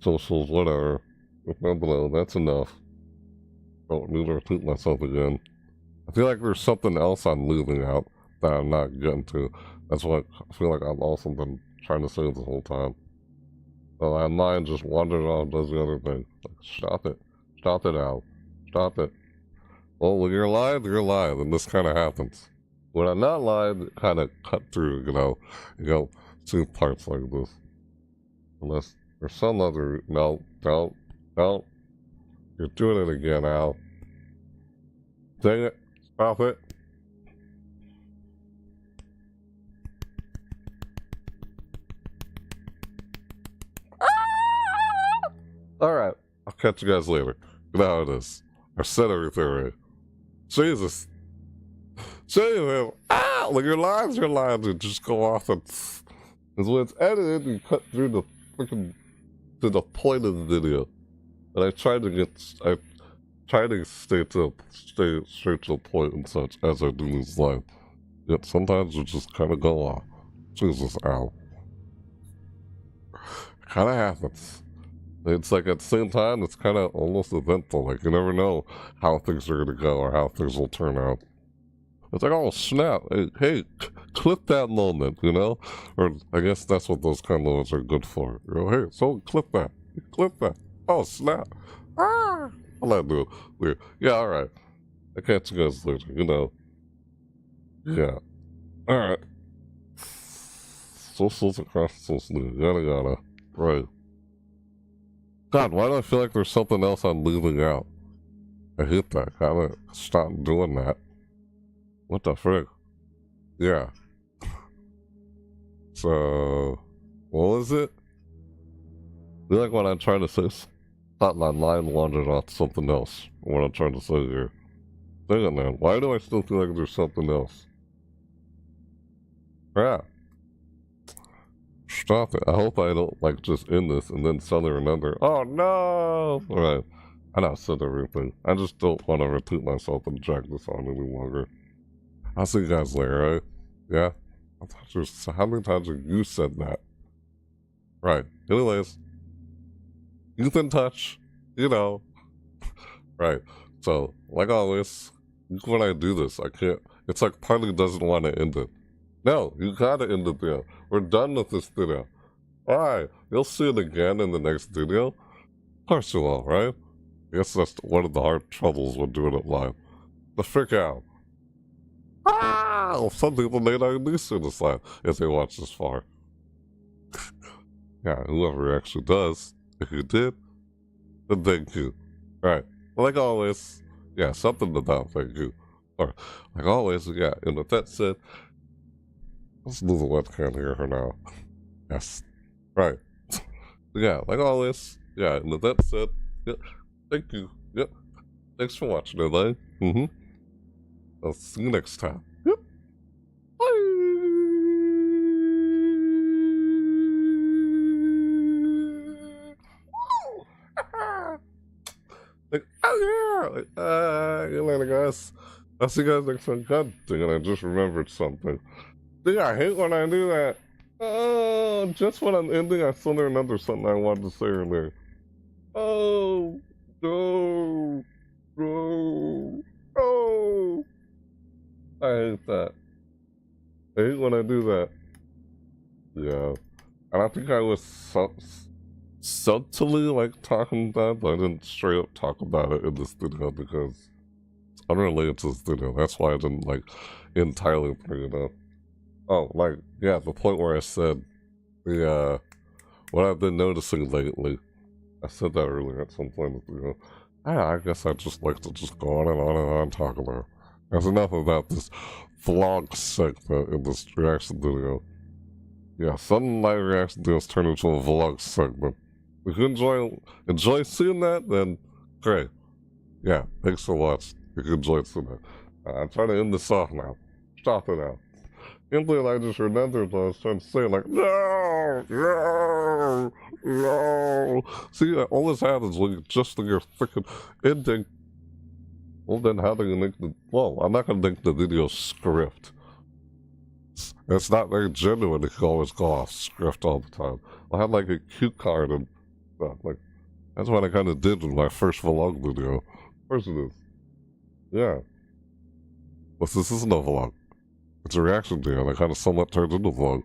Socials, whatever. With my below, that's enough. Don't need to repeat myself again. I feel like there's something else I'm leaving out that I'm not getting to. That's what I feel like I've also been trying to say this whole time. So my mind just wanders off, does the other thing. Like, stop it. Stop it, Al. Stop it. Well, when you're live, and this kind of happens. When I'm not live, it kind of cut through, you know, see parts like this. Unless there's some other, no. You're doing it again, Al. Dang it. Stop it. Alright. I'll catch you guys later. You know how it is. I said everything right. Jesus. Jesus. Like your lines and just go off and... Because when it's edited, you cut through the freaking... to the point of the video. And I try to stay straight to the point and such as I do these live. Yet sometimes you just kind of go off. Jesus, Al. Kind of happens. It's like at the same time, it's kind of almost eventful. Like you never know how things are going to go or how things will turn out. It's like, oh snap! Hey, clip that moment, you know? Or I guess that's what those kind of moments are good for. You know, hey, so clip that, clip that. Oh snap! Ah! I'm not doing weird. Yeah, all right. I catch you guys later. You know. Yeah. All right. Socials across socials. Yada yada. Right. God, why do I feel like there's something else I'm leaving out? I hate that. Gotta stop doing that. What the frick? Yeah. So, what was it? I feel like what I'm trying to say is, thought my mind wandered off something else. What I'm trying to say here. Dang it, man. Why do I still feel like there's something else? Yeah. Stop it. I hope I don't, like, just end this and then suddenly remember, oh no! Alright. I know I said everything. I just don't want to repeat myself and drag this on any longer. I'll see you guys later, right? Yeah? I thought there's, how many times have you said that? Right. Anyways. Youth in touch. You know. Right. So, like always, when I do this, I can't, it's like partly doesn't want to end it. No, you gotta end it there. We're done with this video. Alright, you'll see it again in the next video. Of course you will, right? I guess that's one of the hard troubles with doing it live. The freak out. Ah! Some people may not be see this live if they watch this far. Yeah, whoever actually does, if you did, then thank you. Alright, like always, yeah, something about thank you. Or, like always, yeah, and with that said, let's do the webcam here for now. Yes. Right. Yeah, like always. Yeah, and with that said, yeah, thank you. Yep. Thanks for watching, everybody. I'll see you next time. Yep. Bye. Like, oh yeah! Like, you later, guys. I'll see you guys next time. God dang it, I just remembered something. Dude, I hate when I do that. Oh, just when I'm ending, I suddenly remember something I wanted to say earlier. Oh, no, no, no. I hate that. I hate when I do that. Yeah. And I think I was subtly, like, talking about it, but I didn't straight up talk about it in this video because it's unrelated to this video. That's why I didn't, like, entirely bring it up. Oh, like, yeah, the point where I said, what I've been noticing lately. I said that earlier at some point in the video. I guess I just like to just go on and on and on talk about it. There's enough about this vlog segment in this reaction video. Yeah, some live reaction videos turn into a vlog segment. If you enjoy seeing that, then great. Yeah, thanks for watching. If you enjoyed seeing that. I'm trying to end this off now. Stop it now. Simply, I just remembered what I was trying to say, like, no, no, no. See, all this happens when you just think you're freaking ending. Well, then how do you make the, well, I'm not going to make the video script. It's not very genuine if you always go off script all the time. I have like a cue card and stuff, like, that's what I kind of did with my first vlog video. Of course it is. Yeah. But this isn't a vlog. It's a reaction video that kind of somewhat turns into a vlog.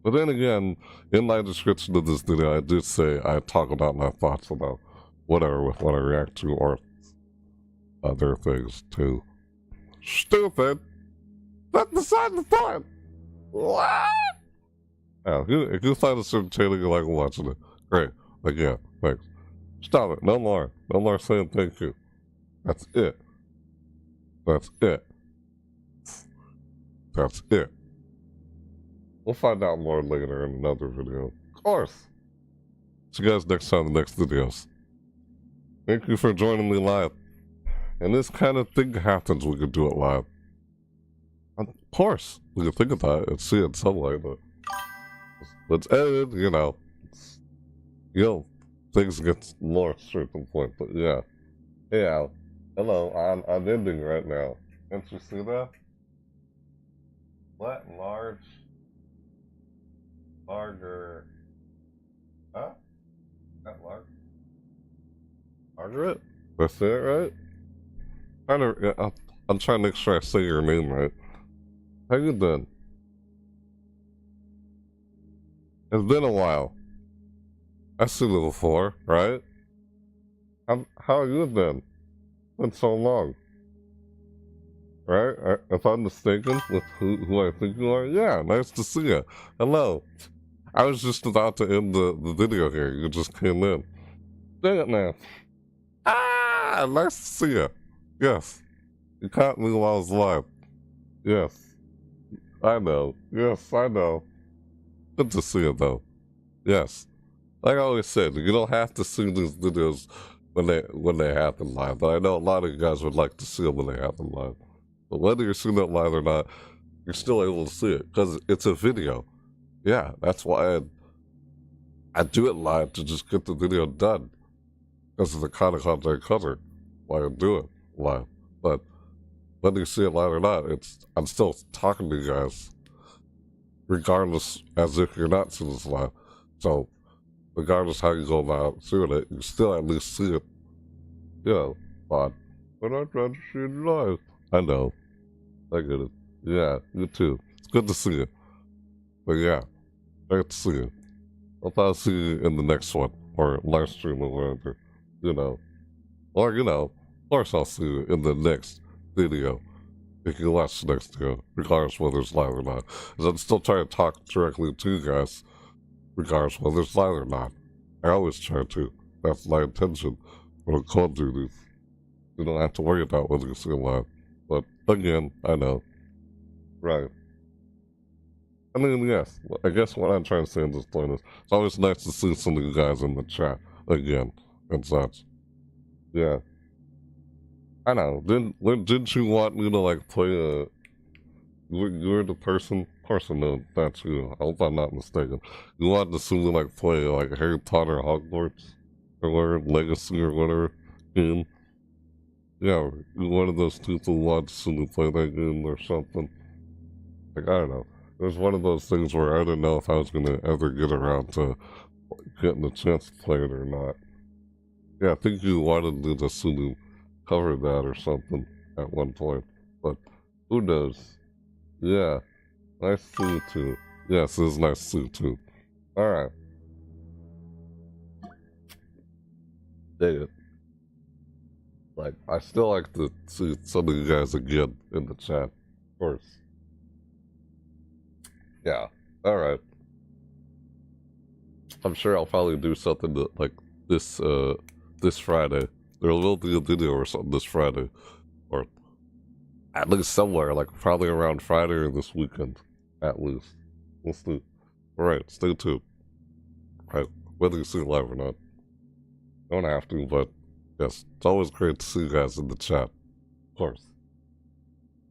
But then again, in my description of this video, I did say I talk about my thoughts about whatever with what I react to or other things too. Stupid! That's beside the point! What? Yeah, if you find a certain channel you like watching it, great. Like, yeah, thanks. Stop it. No more. No more saying thank you. That's it. That's it. That's it. We'll find out more later in another video. Of course. See you guys next time in the next videos. Thank you for joining me live. And this kind of thing happens, we could do it live. Of course. We could think about it and see it in some way, but let's edit, you know. Things get more straight to the point, but yeah. Hey Al. Hello, I'm ending right now. Can't you see that? What? Larger. Huh? Not large. Margaret? That's it, right? Kind of, yeah, I'm trying to make sure I say your name right. How you doing? It's been a while. I've seen you before, right? How are you been? Been so long. Right? If I'm mistaken with who I think you are, yeah, nice to see you. Hello. I was just about to end the video here. You just came in. Dang it, man. Ah, nice to see you. Yes. You caught me while I was live. Yes. I know. Yes, I know. Good to see you, though. Yes. Like I always said, you don't have to see these videos when they happen live, but I know a lot of you guys would like to see them when they happen live. But whether you're seeing it live or not, you're still able to see it, because it's a video. Yeah, that's why I do it live, to just get the video done. Because of the kind of content I cover, why I do it live. But whether you see it live or not, I'm still talking to you guys, regardless, as if you're not seeing this live. So, regardless how you go about seeing it, you still at least see it. You know, but I'm trying to see it live. I know. I get it. Yeah, you too. It's good to see you. But yeah, great to see you. I'll see you in the next one, or live stream or whatever. You know. Or, you know, of course I'll see you in the next video. If you watch the next video, regardless whether it's live or not. Because I'm still trying to talk directly to you guys, regardless whether it's live or not. I always try to. That's my intention when I'm called to these. You don't have to worry about whether you see it live. But again, I know. Right. I mean, yes. I guess what I'm trying to say in this point is, it's always nice to see some of you guys in the chat again and such. Yeah. I know. Didn't you want me to, like, play a... You're the person? Of course I know that's you. I hope I'm not mistaken. You wanted to see me, like, play, like, Harry Potter Hogwarts? Or whatever, Legacy or whatever game? Yeah, you're one of those people who wanted to see me play that game or something. Like, I don't know. It was one of those things where I didn't know if I was going to ever get around to getting a chance to play it or not. Yeah, I think you wanted me to see me cover that or something at one point. But who knows? Yeah. Nice to see you too. Yes, it is nice to see you too. Alright. Dang it. Like, I still like to see some of you guys again in the chat. Of course. Yeah. Alright. I'm sure I'll probably do something that, like, this Friday. There will be a video or something this Friday. Or at least somewhere, like, probably around Friday or this weekend. At least. We'll see. Alright, stay tuned. Right. Whether you see it live or not. Don't have to, but yes, it's always great to see you guys in the chat. Of course.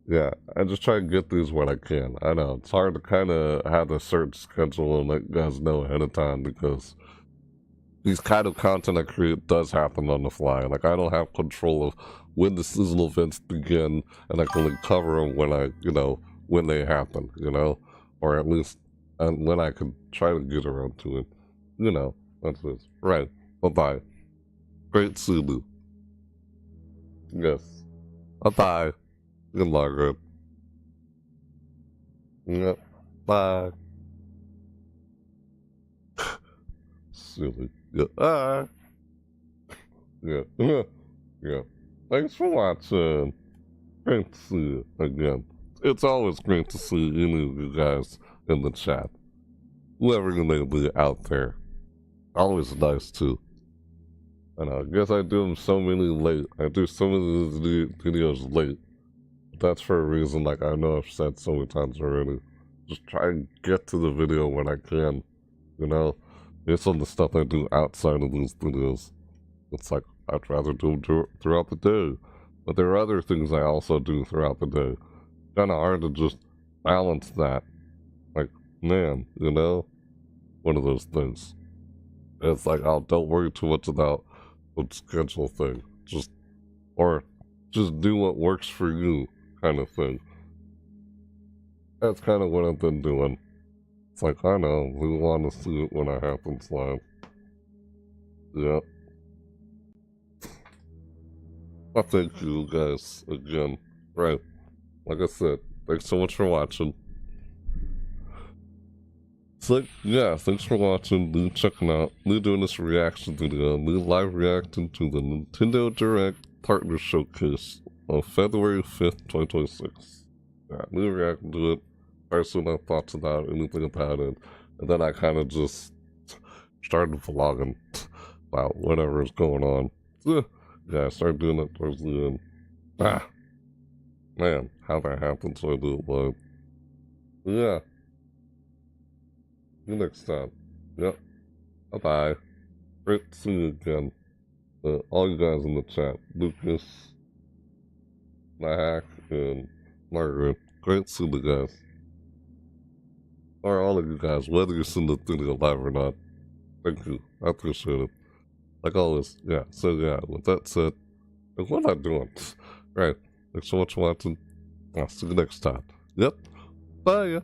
Yeah, I just try to get these when I can. I know, it's hard to kind of have a certain schedule and let you guys know ahead of time, because these kind of content I create does happen on the fly. Like, I don't have control of when the seasonal events begin, and I can only cover them when when they happen, or at least when I can try to get around to it. That's it. Right. Bye-bye. Great seeing you. Yes. Bye-bye. Good luck, Yep. Bye. Silly. Yeah. Bye. Yeah. Yeah. Thanks for watching. Great to see you again. It's always great to see any of you guys in the chat. Whoever you may be out there. Always nice too. I know, I guess I do them so many late. I do so many of these videos late. But that's for a reason, like I know I've said so many times already. Just try and get to the video when I can. It's on the stuff I do outside of these videos. It's like, I'd rather do them throughout the day. But there are other things I also do throughout the day. Kinda hard to just balance that. Like, man, one of those things. It's like, oh, don't worry too much about the schedule thing. Just do what works for you, kind of thing. That's kind of what I've been doing. It's like, I know, we want to see it when it happens live. Yeah. I thank you guys again Right. Like I said, thanks so much for watching. So, yeah, thanks for watching, me checking out, me doing this reaction video, me live reacting to the Nintendo Direct Partner Showcase on February 5th, 2026. Yeah, me reacting to it, first my thoughts about anything about it, and then I kind of just started vlogging about whatever is going on. So, yeah, I started doing it towards the end. Man, how that happened, so I do it live. Yeah. See you next time. Yep. Bye-bye. Great to see you again. All you guys in the chat. Lucas, Mac, and Margaret. Great to see you guys. Or all of you guys, whether you're seeing the video live or not. Thank you. I appreciate it. Like always, yeah. So yeah, with that said, what am I doing? Right. Thanks so much for watching. I'll see you next time. Yep. Bye.